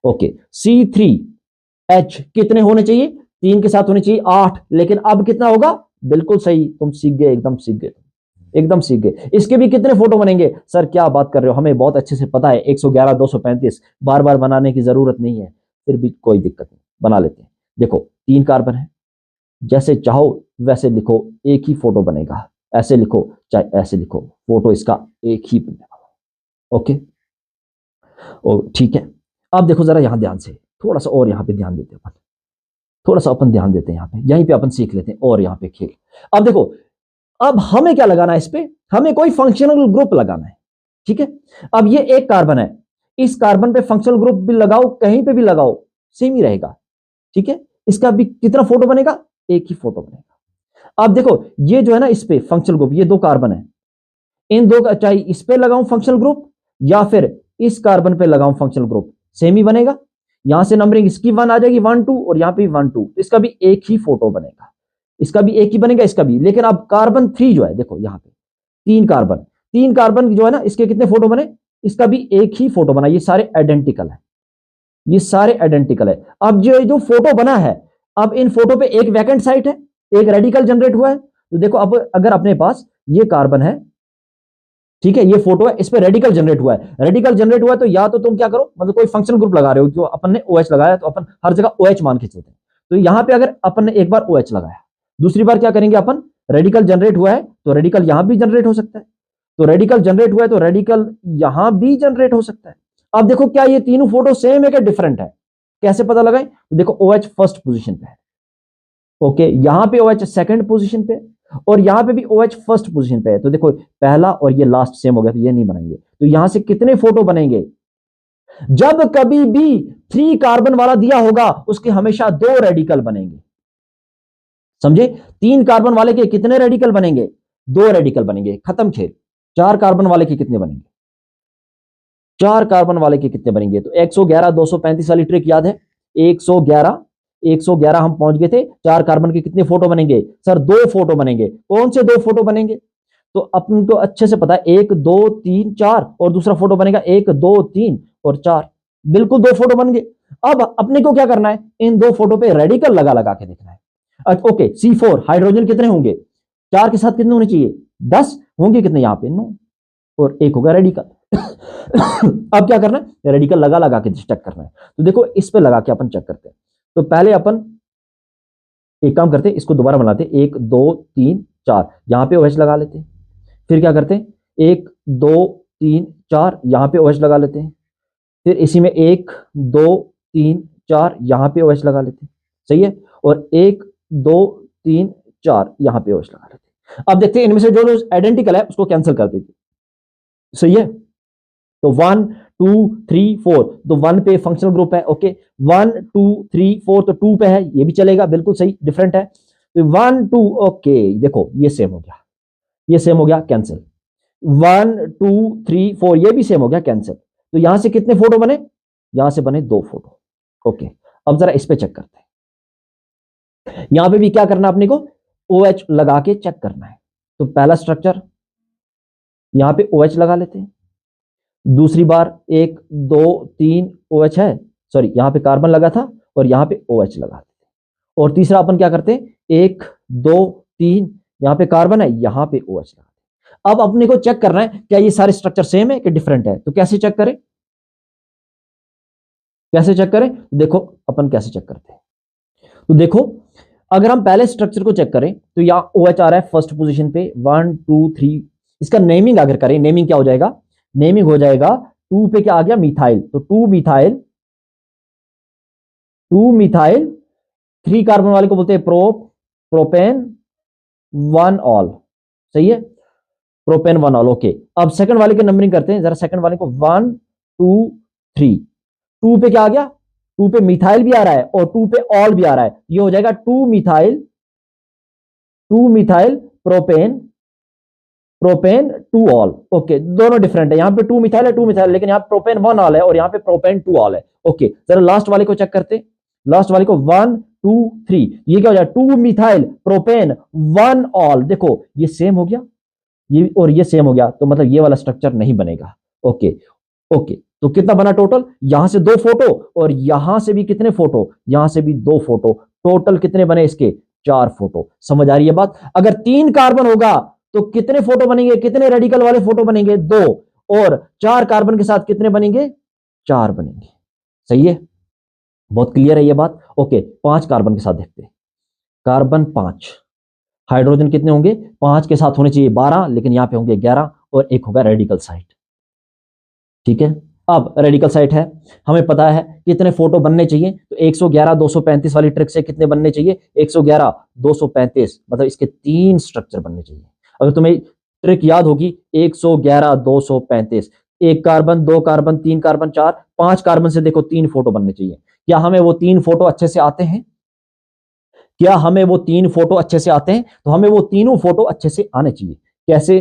ओके, C3H कितने होने चाहिए, 3 के साथ होने चाहिए 8, लेकिन अब कितना होगा, बिल्कुल सही, तुम सीख गए, एकदम सीख गए, एकदम सीख गए। इसके भी कितने फोटो बनेंगे, सर क्या बात कर रहे हो, हमें बहुत अच्छे से पता है 111 235, बार बार बनाने की जरूरत नहीं है, फिर भी कोई दिक्कत नहीं, बना लेते हैं। देखो 3 कार्बन है, जैसे चाहो वैसे लिखो, एक ही फोटो बनेगा, ऐसे लिखो चाहे ऐसे लिखो, फोटो इसका एक ही बनेगा। ओके, और ठीक है, अब देखो जरा यहां ध्यान से, थोड़ा सा और यहां पे ध्यान देते हैं, थोड़ा सा अपन ध्यान देते हैं, यहां पे यहीं पे अपन सीख लेते हैं, और यहां पे खेल। अब देखो, अब हमें क्या लगाना है, इस पे हमें कोई फंक्शनल ग्रुप लगाना है। ठीक है, अब ये एक कार्बन है, इस कार्बन पे फंक्शनल ग्रुप भी लगाओ, कहीं पे भी लगाओ सेम ही रहेगा। ठीक है, इसका भी कितना फोटो बनेगा, एक ही फोटो बनेगा। अब देखो ये जो है ना, इस पे फंक्शनल ग्रुप, ये दो कार्बन है, इन दो का चाहे इस पे लगाऊं फंक्शनल ग्रुप या फिर इस कार्बन पे लगाऊं फंक्शनल ग्रुप, सेम ही बनेगा। यहां से नंबरिंग इसकी 1 आ जाएगी, 1 2, और यहां पे 1 2, इसका भी एक ही फोटो बनेगा, इसका भी एक ही बनेगा, इसका भी। लेकिन अब कार्बन 3 जो है, देखो यहां पे 3 कार्बन जो है ना, इसके कितने फोटो बने, इसका भी एक ही फोटो बना, ये सारे आइडेंटिकल है, ये सारे आइडेंटिकल है। अब जो फोटो बना है, अब इन फोटो पे एक वैकेंट साइट है, एक रेडिकल जनरेट हुआ है, तो देखो अब अगर अपने पास ये कार्बन है, ठीक है, ये फोटो है, इस पे रेडिकल जनरेट हुआ है, रेडिकल जनरेट हुआ है, तो या तो तुम क्या करो, मतलब कोई फंक्शन ग्रुप लगा रहे हो, जो अपन ने OH लगाया तो अपन हर जगह OH मान के चलते हैं, तो यहां पे अगर अपन ने एक बार OH लगाया, दूसरी बार क्या करेंगे अपन, रेडिकल जनरेट हुआ है तो रेडिकल यहां भी जनरेट हो सकता है, तो रेडिकल जनरेट हुआ है तो रेडिकल यहां भी जनरेट हो सकता है। अब देखो क्या ये तीनों फोटो सेम है क्या डिफरेंट है, कैसे पता लगाएं, तो देखो OH फर्स्ट पोजीशन पे है, ओके, यहां पे OH सेकंड पोजीशन पे, और यहां पे भी OH फर्स्ट पोजीशन पे है, तो देखो पहला और ये लास्ट सेम हो गया, तो ये नहीं बनाएंगे, तो यहां से कितने फोटो बनेंगे, जब कभी भी 3 कार्बन वाला दिया होगा उसके हमेशा 2 रेडिकल बनेंगे। समझे? 3 कार्बन वाले के कितने रेडिकल बनेंगे, 2 रेडिकल बनेंगे, खत्म खेल। 4 कार्बन वाले के कितने बनेंगे, 4 कार्बन वाले के कितने बनेंगे, तो 111 235 वाली ट्रिक याद है, 111 हम पहुंच गए थे, 4 कार्बन के कितने फोटो बनेंगे, सर 2 फोटो बनेंगे। कौन से 2 फोटो बनेंगे, तो अपन को अच्छे से पता है 1 2 3 4, और दूसरा फोटो बनेगा 1 2 3 और 4, बिल्कुल 2 फोटो बन गए। अब अपने को क्या करना है, इन 2 फोटो पे रेडिकल लगा लगा के देखना है। ओके, C4 हाइड्रोजन कितने होंगे, 4 के साथ कितने होने चाहिए, 10 होंगे, कितने यहां पे 9, और एक होगा रेडिकल। अब क्या करना है, रेडिकल लगा लगा के चेक करना है, तो देखो इस पे लगा के अपन चेक करते हैं। तो पहले अपन एक काम करते हैं, इसको दोबारा बनाते हैं, 1 2 3 4, यहां पे OH लगा लेते हैं, फिर क्या करते हैं, 1 2 3 4 यहां पे OH लगा लेते हैं। फिर इसी में 1 2 3 4 यहां पे OH लगा लेते हैं, सही है। और 1 2 3 4 यहां पे OH लगा लेते हैं। अब देखते हैं इनमें से जो आइडेंटिकल है उसको कैंसिल कर देंगे, सही है। तो 1 2 3 4, तो 1 पे फंक्शनल ग्रुप है, ओके। 1 2 3 4 तो 2 पे है, ये भी चलेगा, बिल्कुल सही, डिफरेंट है। तो 1 2, ओके, देखो ये सेम हो गया, ये सेम हो गया, कैंसिल। 1 2 3 4 ये भी सेम हो गया, कैंसिल। तो यहां से कितने फोटो बने, यहां से बने 2 फोटो, ओके। अब जरा इस पे चेक करते हैं, यहां पे भी क्या करना है अपने को, OH लगा के चेक करना है। तो पहला स्ट्रक्चर यहां पे OH लगा लेते हैं, दूसरी बार 1 2 3 OH है, सॉरी यहां पे कार्बन लगा था और यहां पे OH लगा देते हैं। और तीसरा अपन क्या करते हैं, 1 2 3 यहां पे कार्बन है, यहां पे OH लगा। अब अपने को चेक करना है क्या ये सारे स्ट्रक्चर सेम है कि डिफरेंट है। तो कैसे चेक करें, कैसे चेक करें, देखो अपन कैसे चेक करते हैं। तो देखो अगर हम पहले स्ट्रक्चर को चेक करें तो यहां OH आ रहा है फर्स्ट पोजीशन पे, 1 2 3। इसका नेमिंग अगर करें, नेमिंग क्या हो जाएगा, नेमिंग हो जाएगा 2 पे क्या आ गया, मिथाइल। तो 2 मिथाइल, 2 मिथाइल, 3 कार्बन वाले को बोलते हैं प्रोपेन 1 ऑल, सही है, प्रोपेन 1 ऑल, ओके। अब सेकंड वाले की नंबरिंग करते हैं, जरा सेकंड वाले को 1 2 3। 2 पे क्या आ गया, 2 पे मिथाइल भी आ रहा है और 2 पे ऑल भी आ रहा है, ये हो जाएगा 2 methyl, 2 methyl propane, propane 2 all, okay. दोनों डिफरेंट है, यहां पे 2 मिथाइल है, 2 मिथाइल, लेकिन यहां प्रोपेन 1 ऑल है और यहां पे प्रोपेन 2 ऑल है, ओके। जरा लास्ट वाले को चेक करते हैं, लास्ट वाले को 1 2 3, ये क्या हो जाएगा, 2 मिथाइल प्रोपेन 1 ऑल, देखो ये सेम हो गया, ये और ये सेम हो गया, तो मतलब ये वाला स्ट्रक्चर नहीं बनेगा, ओके ओके। तो कितना बना टोटल, यहां से 2 फोटो और यहां से भी कितने फोटो, यहां से भी 2 फोटो, टोटल कितने बने इसके, 4 फोटो। समझ आ रही है बात। अगर 3 कार्बन होगा तो कितने फोटो बनेंगे, कितने रेडिकल वाले फोटो बनेंगे, 2। और 4 कार्बन के साथ कितने बनेंगे, 4 बनेंगे, सही है, बहुत क्लियर है ये बात, ओके। 5 कार्बन के साथ देखते हैं, कार्बन 5, हाइड्रोजन कितने होंगे, 5 के साथ होने चाहिए 12, लेकिन यहां पे होंगे 11 और एक होगा रेडिकल साइट, ठीक है। अब रेडिकल साइट है, हमें पता है कितने फोटो बनने चाहिए, तो 111 235 वाली ट्रिक से कितने बनने चाहिए, 111 235, मतलब इसके 3 स्ट्रक्चर बनने चाहिए। अगर तुम्हें ट्रिक याद होगी, 111 235, 1 कार्बन 2 कार्बन 3 कार्बन 4 5 कार्बन से देखो 3 फोटो बनने चाहिए। क्या हमें वो 3 फोटो अच्छे से आते हैं, क्या हमें वो 3 फोटो अच्छे से आते हैं, तो हमें वो तीनों फोटो अच्छे से आने चाहिए। कैसे,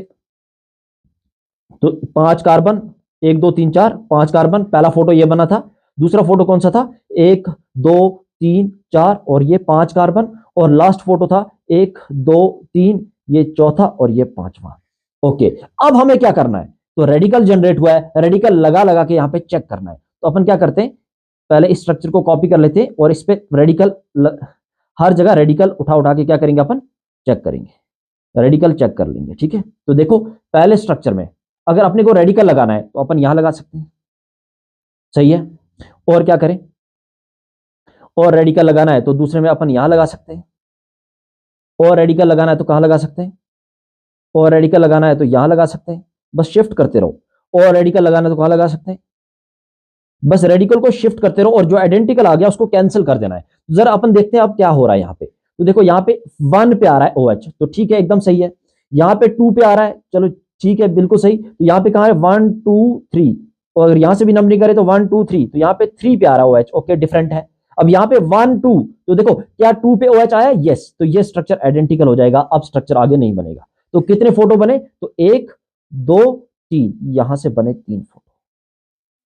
तो 5 कार्बन 1 2 3 4, 5 कार्बन, पहला फोटो ये बना था, दूसरा फोटो कौन सा था, 1 2 3 4 और ये 5 कार्बन, और लास्ट फोटो था 1 2 3, ये चौथा और ये पांचवा, ओके। अब हमें क्या करना है, तो रेडिकल जनरेट हुआ है, रेडिकल लगा लगा के यहां पे चेक करना है। तो अपन क्या करते हैं, पहले इस स्ट्रक्चर को कॉपी कर लेते हैं और इस पे रेडिकल हर जगह रेडिकल उठा उठा के क्या करेंगे, अपन चेक करेंगे, रेडिकल चेक कर लेंगे, ठीक है। तो देखो पहले स्ट्रक्चर में अगर अपने को रेडिकल लगाना है तो अपन यहां लगा सकते हैं, सही है। और क्या करें, और रेडिकल लगाना है तो दूसरे में अपन यहां लगा सकते हैं, और रेडिकल लगाना है तो कहां लगा सकते हैं, और रेडिकल लगाना है तो यहां लगा सकते हैं, बस शिफ्ट करते रहो। और रेडिकल लगाना है तो कहां लगा सकते हैं, बस रेडिकल को शिफ्ट करते रहो और जो आइडेंटिकल आ गया उसको कैंसिल कर देना है। जरा अपन देखते हैं अब क्या हो रहा है यहाँ पे। तो देखो यहाँ पे 1 पे आ रहा है OH, तो ठीक है, एकदम सही है। यहाँ पे 2 पे आ रहा है, चलो ठीक है, बिल्कुल सही। तो यहाँ पे कहाँ है, 1 2 3, और अगर यहाँ से भी नंबरिंग करें तो 1 2 3, तो यहाँ पे 3 पे आ रहा है OH, ओके, डिफरेंट है। अब यहाँ पे 1 2, तो देखो क्या 2 पे OH आया, यस, तो ये स्ट्रक्चर आइडेंटिकल हो जाएगा, अब स्ट्रक्चर आगे नहीं बनेगा। तो कितने फोटो बने, तो 1 2 3, यहां से बने 3 फोटो,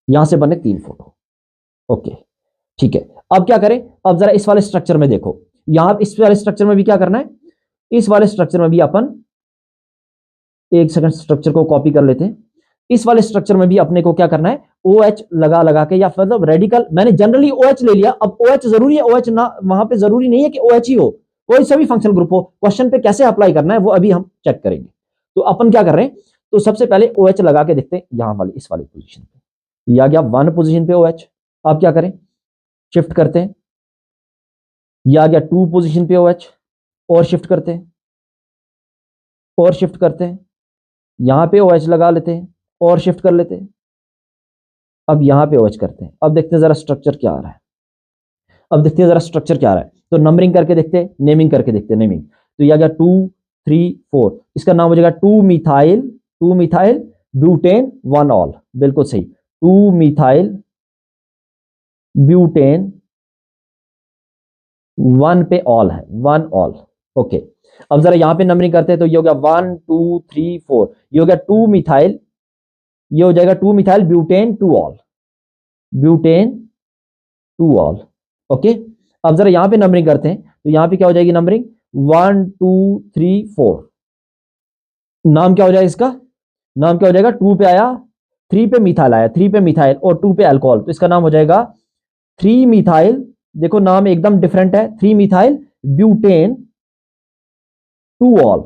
यहां से बने 3 फोटो, ओके, ठीक है। अब क्या करें, अब जरा इस वाले स्ट्रक्चर में देखो, यहां इस वाले स्ट्रक्चर में भी क्या करना है, इस वाले स्ट्रक्चर में भी अपन एक सेकंड स्ट्रक्चर को कॉपी कर लेते हैं। इस वाले स्ट्रक्चर में भी अपने को क्या करना है, OH लगा लगा के, या मतलब रेडिकल, मैंने जनरली OH ले लिया। अब OH जरूरी है, OH ना, वहां पे जरूरी नहीं है कि OH ही हो, कोई सभी फंक्शनल ग्रुप हो। क्वेश्चन पे कैसे अप्लाई करना है वो अभी हम चेक करेंगे। तो अपन क्या कर रहे हैं, तो सबसे पहले OH लगा के देखते हैं यहां वाली, इस वाली पोजीशन पे, या गया 1 पोजीशन पे OH। अब क्या करें, शिफ्ट करते हैं, या गया 2 पोजीशन पे OH, और शिफ्ट करते हैं, और शिफ्ट करते हैं, यहां पे OH लगा लेते हैं और शिफ्ट कर लेते हैं। अब यहां पे OH करते हैं। अब देखते हैं जरा स्ट्रक्चर क्या आ रहा है। अब देखते हैं जरा स्ट्रक्चर क्या आ रहा है। तो नंबरिंग करके देखते हैं, नेमिंग करके देखते हैं। नेमिंग तो यह आ गया 2 3 4, इसका नाम हो जाएगा 2 मिथाइल ब्यूटेन 1 ऑल। बिल्कुल सही, 2 मिथाइल ब्यूटेन 1 पे ऑल है, 1 ऑल। ओके, अब जरा यहां पे नंबरिंग करते हैं। तो ये हो गया 1 2 3 4, ये हो गया 2 मिथाइल, ये हो जाएगा 2 methyl butane 2 all, butane 2 all. Okay, अब जरा यहां पे नंबरिंग करते हैं। तो यहां पे क्या हो जाएगी नंबरिंग, 1 2 3 4। नाम क्या हो जाएगा इसका, नाम क्या हो जाएगा, 2 पे आया, 3 पे मिथाइल आया, 3 पे मिथाइल और 2 पे अल्कोहल, तो इसका नाम हो जाएगा 3 मिथाइल। देखो नाम एकदम डिफरेंट है, 3 मिथाइल ब्यूटेन 2 ऑल।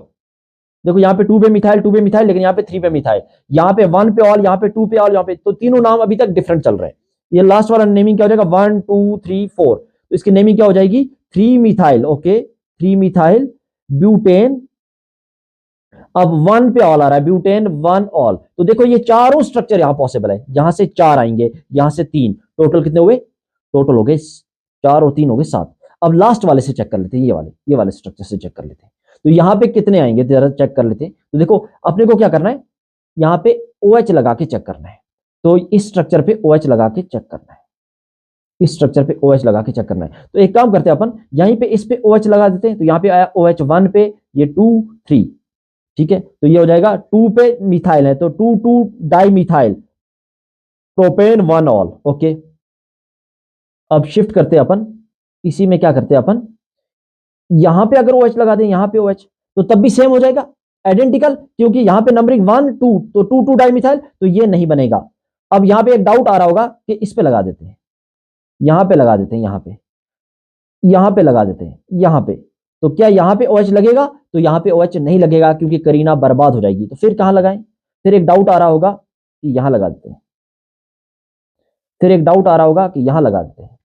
देखो यहाँ पे 2 पे मिथाइल, 2 पे मिथाइल, लेकिन यहाँ पे 3 पे मिथाइल, यहाँ पे 1 पे ऑल, यहाँ पे 2 पे ऑल, यहाँ पे, तो तीनों नाम अभी तक डिफरेंट चल रहे हैं। ये लास्ट वाला नेमिंग क्या हो जाएगा, 1 2 3 4, तो इसकी नेमिंग क्या हो जाएगी, 3 मिथाइल। ओके, 3 मिथाइल ब्यूटेन, अब 1 पे ऑल आ रहा है, ब्यूटेन 1 ऑल। तो देखो ये चारों स्ट्रक्चर यहां पॉसिबल है, यहां से 4 आएंगे, यहां से 3, टोटल कितने हुए, टोटल हो गए 4 और 3 हो गए 7। अब लास्ट वाले से चेक कर लेते हैं, ये वाले स्ट्रक्चर से चेक कर लेते हैं। तो यहां पे कितने आएंगे जरा चेक कर लेते हैं। तो देखो अपने को क्या करना है, यहां पे OH लगा के चेक करना है। तो इस स्ट्रक्चर पे OH लगा के चेक करना है, इस स्ट्रक्चर पे OH लगा के चेक करना है। तो एक काम करते हैं अपन, यहीं पे इस पे OH लगा देते हैं। तो यहाँ पे आया OH 1 पे, ये 2 3, ठीक है। तो ये हो जाएगा 2 पे मिथाइल है, तो 2 2 di methyl propane 1 all. Okay, अब शिफ्ट करते हैं अपन, इसी में क्या करते हैं अपन, यहां पे अगर OH लगा दें, यहां पे OH, तो तब भी सेम हो जाएगा, आइडेंटिकल, क्योंकि यहां पे नंबरिंग 1 2, तो 2 2 डाई मिथाइल, तो ये नहीं बनेगा। अब यहां पे एक डाउट आ रहा होगा कि इस पे लगा देते हैं, यहां पे लगा देते हैं, यहां पे लगा देते हैं, यहां पे, तो क्या यहां पे OH लगेगा, तो यहां पे OH नहीं लगेगा क्योंकि करीना बर्बाद हो जाएगी। तो फिर कहां लगाएं, फिर एक डाउट आ रहा होगा कि यहां लगा देते हैं, फिर एक डाउट आ रहा होगा कि यहां लगा देते हैं,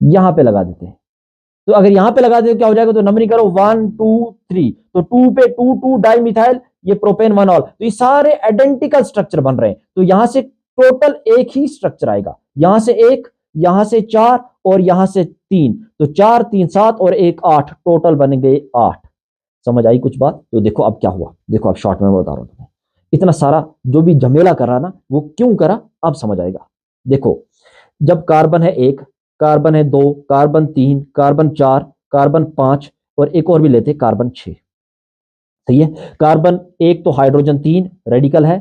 यहां पे लगा देते हैं। तो अगर यहां पे लगा देते क्या हो जाएगा, तो नंबरिंग करो 1 2 3, तो 2 पे 2 2 डाई मिथाइल, ये प्रोपेन 1 ऑल, तो ये सारे आइडेंटिकल स्ट्रक्चर बन रहे हैं। तो यहां से टोटल एक ही स्ट्रक्चर आएगा, यहां से 1, यहां से 4 और यहां से 3, तो 4 3 7 और 1 8, टोटल बन गए 8। समझ आई कुछ बात। तो देखो अब क्या हुआ, देखो अब शॉर्ट में बता रहा हूं तुम्हें, इतना सारा जो भी झमेला कर रहा ना, वो क्यों करा अब समझ आएगा। देखो जब कार्बन है 1, कार्बन है 2, कार्बन 3, कार्बन 4, कार्बन 5 और एक और भी लेते कार्बन 6, सही है। कार्बन 1 तो हाइड्रोजन 3 रेडिकल है,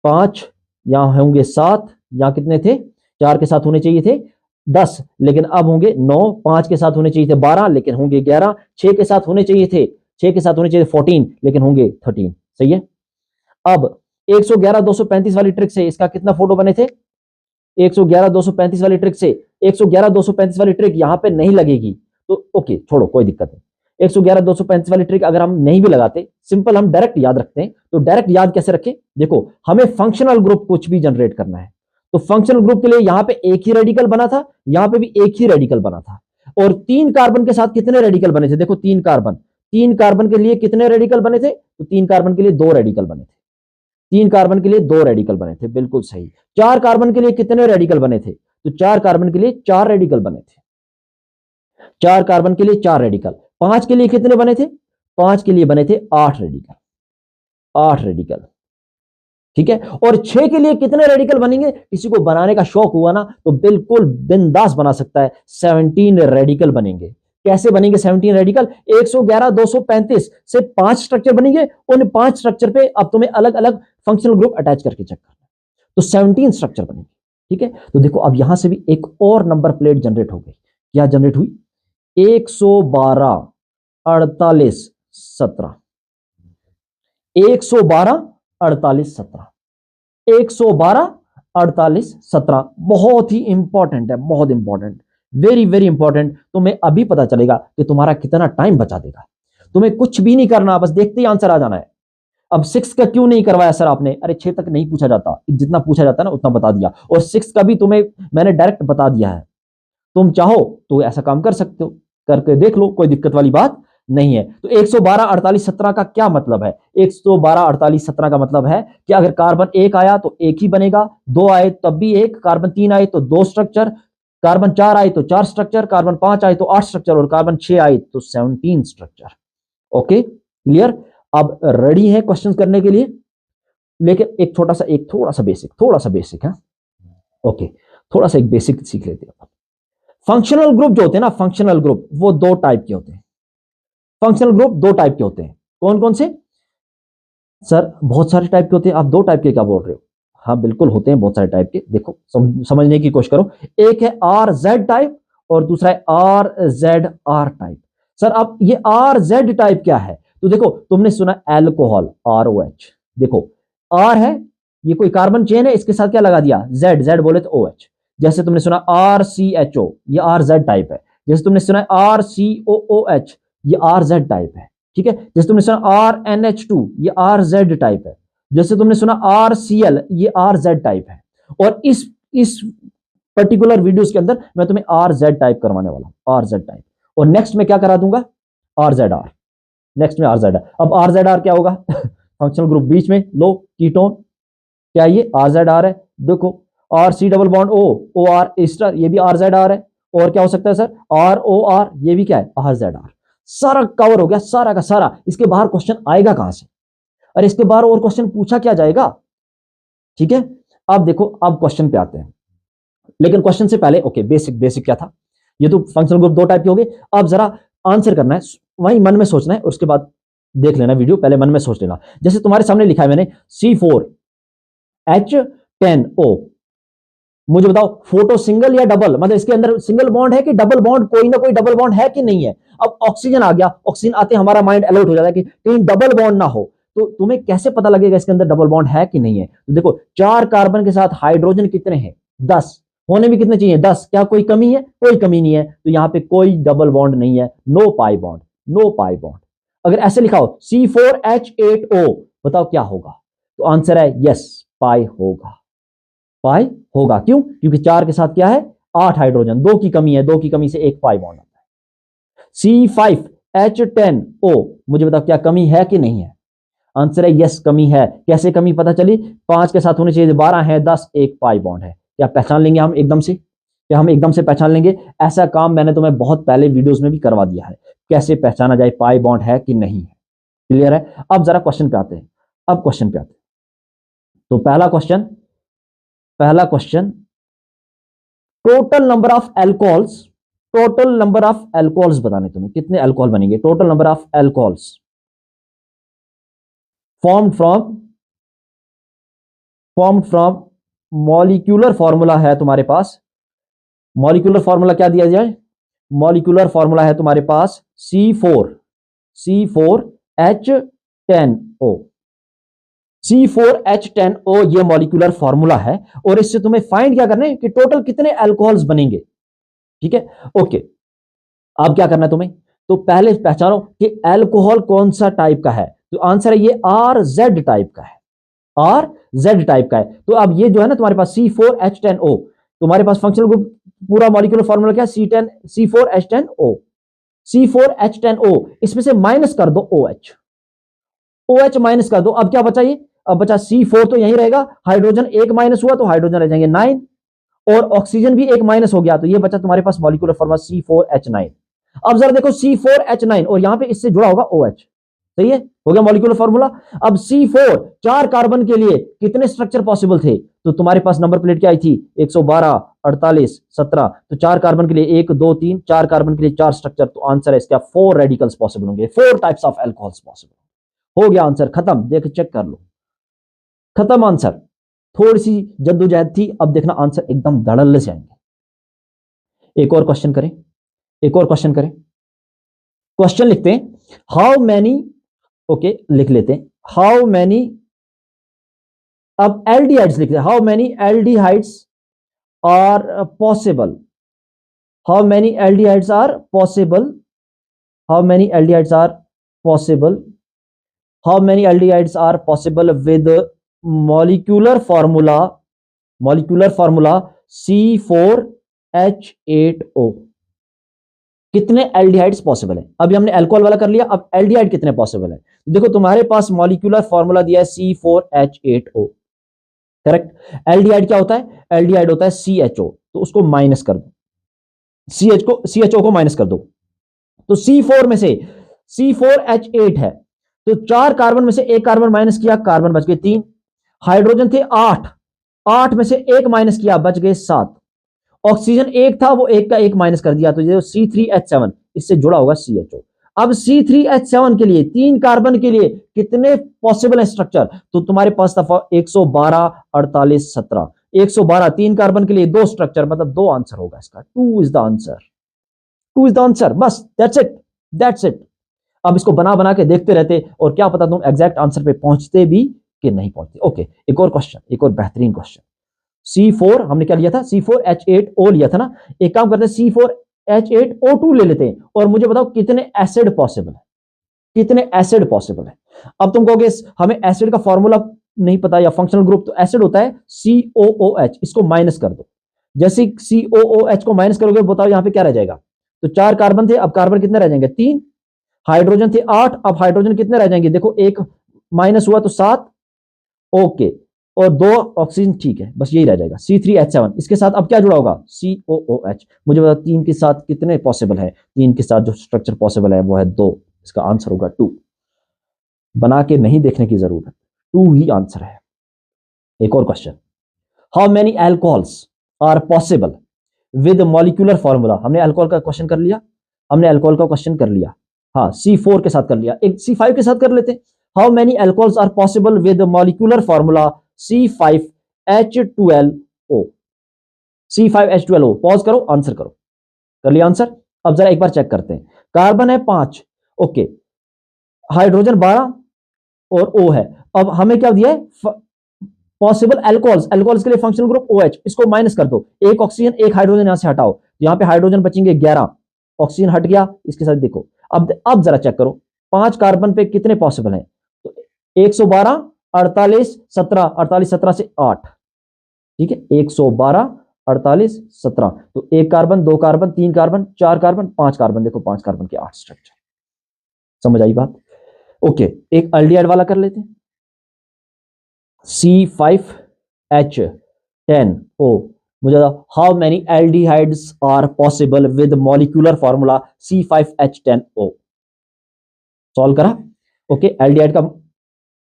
5 यहां होंगे 7, यहां कितने थे, 4 के साथ होने चाहिए थे 10, लेकिन अब होंगे 9, 5 के साथ होने चाहिए थे 12, लेकिन होंगे 11, 6 के साथ होने चाहिए थे 14, लेकिन होंगे 13, सही है। अब 111 235 वाली ट्रिक से इसका कितना फोटो बने थे, 111 235 वाली ट्रिक से, 111 235 वाली ट्रिक यहां पे नहीं लगेगी, तो ओके छोड़ो कोई दिक्कत नहीं। 111 235 वाली ट्रिक अगर हम नहीं भी लगाते, सिंपल हम डायरेक्ट याद रखते हैं। तो डायरेक्ट याद कैसे रखें, देखो हमें फंक्शनल ग्रुप कुछ भी जनरेट करना है, तो फंक्शनल ग्रुप के लिए यहां पे एक ही रेडिकल बना था, यहां पे भी एक ही रेडिकल बना था, और 3 कार्बन के साथ कितने रेडिकल बने थे, देखो 3 कार्बन के लिए कितने रेडिकल बने थे, तो 3 कार्बन के लिए 2 रेडिकल बने थे, 3 कार्बन के लिए 2 रेडिकल बने थे, बिल्कुल सही। 4 कार्बन के लिए कितने रेडिकल बने थे, तो 4 कार्बन के लिए 4 रेडिकल बने थे, 4 कार्बन के लिए 4 रेडिकल। 5 के लिए कितने बने थे, 5 के लिए बने थे 8 रेडिकल, 8 रेडिकल, ठीक है। और 6 के लिए कितने रेडिकल बनेंगे, किसी को बनाने का शौक हुआ ना तो बिल्कुल बिंदास बना सकता है, 17 रेडिकल बनेंगे। कैसे बनेंगे 17 रेडिकल, 111 235 से 5 स्ट्रक्चर बनेंगे, उन 5 स्ट्रक्चर पे अब तुम्हें अलग अलग फंक्शनल ग्रुप अटैच करके चेक करना, तो 17 स्ट्रक्चर बनेंगे, ठीक है। तो देखो अब यहां से भी एक और नंबर प्लेट जनरेट हो गई, क्या जनरेट हुई, 112 48 17, 112 48 17, 112 48 17, बहुत ही इंपॉर्टेंट है, बहुत इंपॉर्टेंट, वेरी वेरी इंपॉर्टेंट। तुम्हें अभी पता चलेगा कि तुम्हारा कितना टाइम बचा देगा, तुम्हें कुछ भी नहीं करना, बस देखते ही आंसर आ जाना है। अब 6 का क्यों नहीं करवाया सर आपने, अरे 6 तक नहीं पूछा जाता, जितना पूछा जाता है ना उतना बता दिया, और 6 का भी तुम्हें मैंने डायरेक्ट बता दिया है। तुम चाहो तो ऐसा काम कर सकते हो, करके देख लो, कोई दिक्कत वाली बात नहीं है। तो 112 48 17 का क्या मतलब है? 112 48 17 का मतलब है कि अगर कार्बन एक आया तो एक ही बनेगा, दो आए तब भी एक, कार्बन तीन आए तो दो स्ट्रक्चर, कार्बन चार आए तो चार स्ट्रक्चर, कार्बन पांच आए तो आठ स्ट्रक्चर और कार्बन छह आए तो 17 स्ट्रक्चर। Okay clear? अब रेडी है क्वेश्चन करने के लिए, लेकिन एक थोड़ा सा बेसिक है। ओके, थोड़ा सा एक बेसिक सीख लेते हैं। फंक्शनल ग्रुप जो होते हैं ना, फंक्शनल ग्रुप वो दो टाइप के होते हैं। फंक्शनल ग्रुप दो टाइप के होते हैं। कौन कौन से? सर बहुत सारे टाइप के होते हैं। आप दो टाइप के क्या बोल रहे हो? हाँ बिल्कुल होते हैं बहुत सारे टाइप के। देखो समझने की कोशिश करो। एक है आर जेड टाइप और दूसरा है R Z R type. Sir अब ये आर जेड टाइप क्या है? तो देखो तुमने सुना एल्कोहल ROH। देखो आर है, ये कोई कार्बन चेन है, इसके साथ क्या लगा दिया? जेड, जेड बोले तो OH। जैसे तुमने सुना RCHO, ये RZ टाइप है। जैसे तुमने सुना RCOOH, ये RZ टाइप है। ठीक है। जैसे तुमने सुना RNH2, ये RZ टाइप है। जैसे तुमने सुना RCl, ये RZ टाइप है। और इस पर्टिकुलर वीडियोस के अंदर मैं तुम्हें RZ टाइप करवाने वाला हूं, RZ टाइप। और नेक्स्ट में क्या करा दूंगा? RZR। नेक्स्ट में RZR। अब RZR क्या होगा? फंक्शनल ग्रुप बीच में लो कीटोन, क्या ये RZR है? देखो RC double bond OR ester, ये भी RZR है। और क्या हो सकता है सर? ROR, ये भी क्या है? RZR। सारा कवर हो गया, सारा का सारा। इसके बाहर क्वेश्चन आएगा कहां से? अरे इसके बाहर और क्वेश्चन पूछा क्या जाएगा? ठीक है। अब देखो, अब क्वेश्चन पे आते हैं, लेकिन क्वेश्चन से पहले ओके बेसिक क्या था? ये तो फंक्शनल ग्रुप दो टाइप के हो गए। अब जरा आंसर करना है, वही मन में सोचना है, उसके बाद देख लेना वीडियो, पहले मन में सोच लेना। जैसे तुम्हारे सामने लिखा है मैंने C4H10O। मुझे बताओ फोटो सिंगल या डबल? मतलब इसके अंदर सिंगल बॉन्ड है कि डबल बॉन्ड? कोई ना कोई डबल बॉन्ड है कि नहीं है? अब ऑक्सीजन आ गया, ऑक्सीजन आते हमारा माइंड अलर्ट हो जाता है कि कहीं डबल बॉन्ड ना हो। तो तुम्हें कैसे पता लगेगा इसके अंदर डबल बॉन्ड है कि नहीं है? तो देखो चार कार्बन के साथ हाइड्रोजन कितने हैं? 10। होने भी कितने चाहिए? 10। क्या कोई कमी है? कोई कमी नहीं है। तो यहां पे कोई डबल बॉन्ड नहीं है, no pi bond, no pi bond. अगर ऐसे लिखा हो C4H8O, बताओ क्या होगा? तो आंसर है यस, पाई होगा। पाई होगा। क्यों? क्योंकि चार के साथ क्या है? 8 हाइड्रोजन, दो की कमी है, दो की कमी से एक पाई बॉन्ड आता है। C5H10O, मुझे बताओ क्या कमी है कि नहीं है? आंसर है यस, कमी है। कैसे कमी पता चली? 5 के साथ होने चाहिए 12 है, 10, एक पाई बॉन्ड है। क्या पहचान लेंगे हम एकदम से? क्या हम एकदम से पहचान लेंगे? ऐसा काम मैंने तुम्हें बहुत पहले वीडियोस में भी करवा दिया है, कैसे पहचाना जाए पाई बॉन्ड है कि नहीं है। क्लियर है? अब जरा क्वेश्चन पे आते हैं। अब क्वेश्चन पे आते हैं। तो पहला question, total number of alcohols, total number of alcohols बताने तुम्हें, कितने अल्कोहल बनेंगे? Total number of alcohols formed from molecular formula है तुम्हारे पास। मॉलिक्यूलर फॉर्मूला क्या दिया जाए? मॉलिक्यूलर फॉर्मूला है तुम्हारे पास C4H10O। C4H10O ये मॉलिक्यूलर फॉर्मूला है, और इससे तुम्हें फाइंड क्या करना है कि टोटल कितने अल्कोहल्स बनेंगे। ठीक है, ओके। अब क्या करना है तुम्हें? तो पहले पहचानो कि अल्कोहल कौन सा टाइप का है। तो आंसर है ये RZ टाइप का है, RZ टाइप का है। तो अब ये जो है ना तुम्हारे पास C4H10O, तुम्हारे पास फंक्शनल ग्रुप पूरा मॉलिक्यूलर फॉर्मूला क्या? C4H10O। C4H10O, इसमें से माइनस कर दो OH माइनस कर दो। अब क्या बचा? ये अब बचा C4, तो यही रहेगा। हाइड्रोजन एक माइनस हुआ तो हाइड्रोजन रह जाएंगे 9, और ऑक्सीजन भी एक माइनस हो गया, तो ये बचा तुम्हारे पास मॉलिक्यूलर फॉर्मूला C4H9। अब जरा देखो C4H9, और यहां पे इससे जुड़ा होगा OH। सही है, हो गया मॉलिक्यूलर फॉर्मूला। अब C4, चार कार्बन के लिए कितने स्ट्रक्चर पॉसिबल थे? तो तुम्हारे पास नंबर प्लेट क्या आई थी? 112 48 17। तो चार कार्बन के लिए 1 2 3, चार कार्बन के लिए चार स्ट्रक्चर। तो आंसर है इसका 4 रेडिकल्स पॉसिबल होंगे, 4 टाइप्स ऑफ एल्कोहल्स पॉसिबल। हो गया आंसर, खत्म। देख चेक कर लो, खत्म आंसर। थोड़ी सी जद्दोजहद थी, अब देखना आंसर एकदम धड़ल्ले से आएंगे। एक और क्वेश्चन करें, एक और क्वेश्चन करें। क्वेश्चन लिखते हैं, हाउ मैनी, ओके लिख लेते हैं, हाउ मैनी, अब एल्डिहाइड्स लिखते हैं, how many aldehydes are possible, how many aldehydes are possible, how many aldehydes are possible, how many aldehydes are possible with molecular formula, molecular formula C4H8O। कितने aldehydes possible है। अभी हमने alcohol वाला कर लिया, अब एल्डिहाइड कितने पॉसिबल है। देखो तुम्हारे पास मॉलिक्यूलर फॉर्मूला दिया है C4H8O, करेक्ट। एल्डिहाइड क्या होता है, एल्डिहाइड होता है CHO, तो उसको माइनस कर दो, CHO को माइनस कर दो। तो C4 में से C4H8 है, तो 4 कार्बन में से एक कार्बन माइनस किया, कार्बन बच गए 3। हाइड्रोजन थे 8, 8 में से एक माइनस किया, बच गए 7। ऑक्सीजन एक था, वो एक का एक माइनस कर दिया, तो ये C3H7 इससे जुड़ा होगा CHO। अब C3H7 के लिए 3 कार्बन के लिए कितने पॉसिबल है स्ट्रक्चर, तो तुम्हारे पास था 112, 48, 17। 112 3 कार्बन के लिए 2 स्ट्रक्चर, मतलब 2 आंसर होगा इसका। 2 is the answer, 2 is the answer, बस दैट्स इट, दैट्स इट। अब इसको बना बना के देखते रहते और क्या पता तुम एग्जैक्ट आंसर पे पहुंचते भी कि नहीं पहुंचते। ओके, एक और क्वेश्चन, एक और बेहतरीन क्वेश्चन। C4 हमने क्या लिया था, C4H8O लिया था ना। एक काम करते हैं, C4H8O2 ले लेते हैं और मुझे बताओ कितने एसिड पॉसिबल है, कितने एसिड पॉसिबल है। अब तुम कहोगे हमें एसिड का फॉर्मूला नहीं पता या फंक्शनल ग्रुप, तो एसिड होता है COOH, इसको माइनस कर दो। जैसे COOH को माइनस करोगे, बताओ यहां पे क्या रह जाएगा। तो 4 कार्बन थे, अब कार्बन कितने रह जाएंगे, 3। हाइड्रोजन थे 8, अब हाइड्रोजन कितने रह जाएंगे, देखो एक माइनस हुआ तो 7, ओके, और 2 ऑक्सीजन, ठीक है, बस यही रह जाएगा C3H7। इसके साथ अब क्या जुड़ा होगा, COOH। मुझे बताओ 3 के साथ कितने पॉसिबल है, 3 के साथ जो स्ट्रक्चर पॉसिबल है वो है 2, इसका आंसर होगा 2। बना के नहीं देखने की जरूरत, 2 ही आंसर है। एक और question, how many alcohols are possible with molecular formula. हमने अल्कोहल का क्वेश्चन कर लिया, हमने अल्कोहल का क्वेश्चन कर लिया, हाँ C4 के साथ कर लिया, एक C5 के साथ कर लेते। How many alcohols are possible with molecular formula C5H12O। C5H12O, pause करो, आंसर करो। कर लिया आंसर। अब जरा एक बार चेक करते हैं, कार्बन है 5, ओके, हाइड्रोजन 12 और O है। अब हमें क्या दिया है, पॉसिबल अल्कोहल्स, अल्कोहल्स के लिए फंक्शनल ग्रुप OH, इसको माइनस कर दो। एक ऑक्सीजन एक हाइड्रोजन यहां से हटाओ, यहां पे हाइड्रोजन बचेंगे 11, ऑक्सीजन हट गया, इसके साथ देखो। अब जरा चेक करो 5 कार्बन पे कितने पॉसिबल हैं, तो 112, 48, 17, 48, 17 से 8, ठीक है, 112, 48, 17, तो 1 carbon, 2 carbon, 3 carbon, 4 carbon, 5 carbon, देखो 5 कार्बन के 8 स्ट्रक्चर। समझ आई बात। ओके, एक एल्डिहाइड वाला कर लेते हैं, C5H10O। मुझे how many aldehydes are possible with molecular formula C5H10O। Solve करा, ओके। एल्डिहाइड का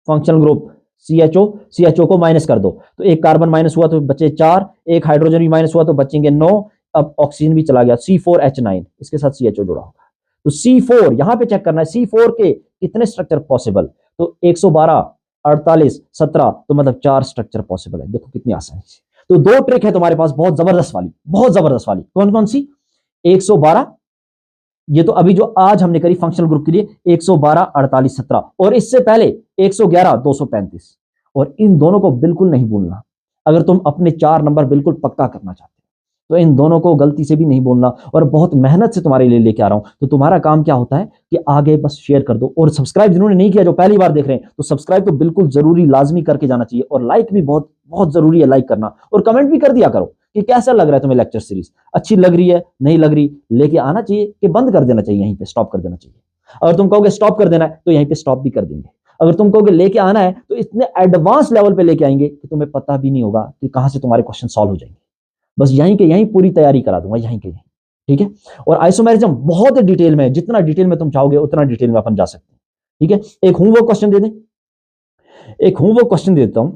फंक्शनल ग्रुप CHO को माइनस कर दो, तो एक कार्बन माइनस हुआ तो बचे 4, एक हाइड्रोजन भी माइनस हुआ तो बचेंगे 9, अब ऑक्सीजन भी चला गया, C4H9, इसके साथ CHO जुड़ा होगा। तो C4 यहां पे चेक करना है, C4 के कितने स्ट्रक्चर पॉसिबल, तो 112, 48, 17, तो मतलब 4 स्ट्रक्चर पॉसिबल है। देखो कितनी आसानी से। तो 2 ट्रिक है तुम्हारे पास, बहुत जबरदस्त वाली, बहुत जबरदस्त वाली। कौन कौन सी, 112, ये तो अभी जो आज हमने करी फंक्शनल ग्रुप के लिए, 112, 48, 17, और इससे पहले 111, 235, और इन दोनों को बिल्कुल नहीं भूलना। अगर तुम अपने 4 नंबर बिल्कुल पक्का करना चाहते हो तो इन दोनों को गलती से भी नहीं बोलना, और बहुत मेहनत से तुम्हारे लिए लेके आ रहा हूं। तो तुम्हारा काम क्या होता है कि आगे बस शेयर कर दो, और सब्सक्राइब जिन्होंने नहीं किया, जो पहली बार देख रहे हैं, तो सब्सक्राइब तो बिल्कुल जरूरी, लाजमी करके जाना चाहिए, और लाइक भी बहुत बहुत जरूरी है, लाइक करना, और कमेंट भी कर दिया करो कि कैसा लग रहा है तुम्हें लेक्चर सीरीज, अच्छी लग रही है, नहीं लग रही, लेके आना चाहिए कि बंद कर देना चाहिए, यहीं पे स्टॉप कर देना चाहिए। अगर तुम कहोगे स्टॉप कर देना है तो यहीं पे स्टॉप भी कर देंगे। अगर तुम कहोगे लेके आना है तो इतने एडवांस लेवल पे लेके आएंगे कि तुम्हें पता भी नहीं होगा कि कहां से तुम्हारे क्वेश्चन सॉल्व हो जाएंगे। बस यहीं के यहीं पूरी तैयारी करा दूंगा, यहीं के यहीं, ठीक है। और आइसोमेरिज्म बहुत डिटेल में, जितना डिटेल में तुम चाहोगे उतना डिटेल में अपन जा सकते हैं, ठीक है। एक होमवर्क क्वेश्चन दे दें, एक होमवर्क क्वेश्चन देता हूं।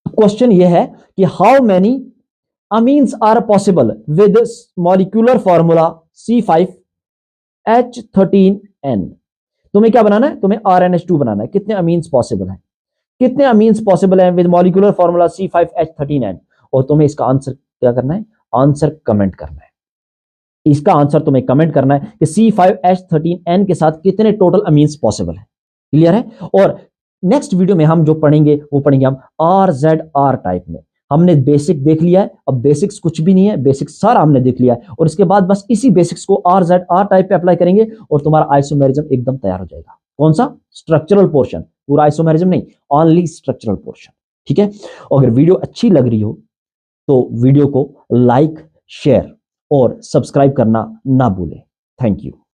क्वेश्चन यह है कि how many amines are possible with molecular formula C5H13N। तुम्हें क्या बनाना है, तुम्हें RNH2 बनाना है। कितने अमीन्स पॉसिबल हैं, कितने अमीन्स पॉसिबल हैं विद मॉलिक्यूलर फॉर्मूला C5H13N, और तुम्हें इसका आंसर क्या करना है, आंसर कमेंट करना है। इसका आंसर तुम्हें कमेंट करना है कि C5H13N के साथ कितने टोटल अमीन्स पॉसिबल है। क्लियर है। और नेक्स्ट वीडियो में हम जो पढ़ेंगे वो पढ़ेंगे हम RZR टाइप में। हमने बेसिक देख लिया है, अब बेसिक्स कुछ भी नहीं है, बेसिक सारा हमने देख लिया है, और इसके बाद बस इसी बेसिक्स को RZR टाइप पे अप्लाई करेंगे और तुम्हारा आइसोमेरिज्म एकदम तैयार हो जाएगा। कौन सा, स्ट्रक्चरल पोर्शन, पूरा आइसोमेरिज्म नहीं, ओनली स्ट्रक्चरल पोर्शन, ठीक है। अगर वीडियो अच्छी लग रही हो तो वीडियो को लाइक, शेयर और सब्सक्राइब करना ना भूलें। Thank you.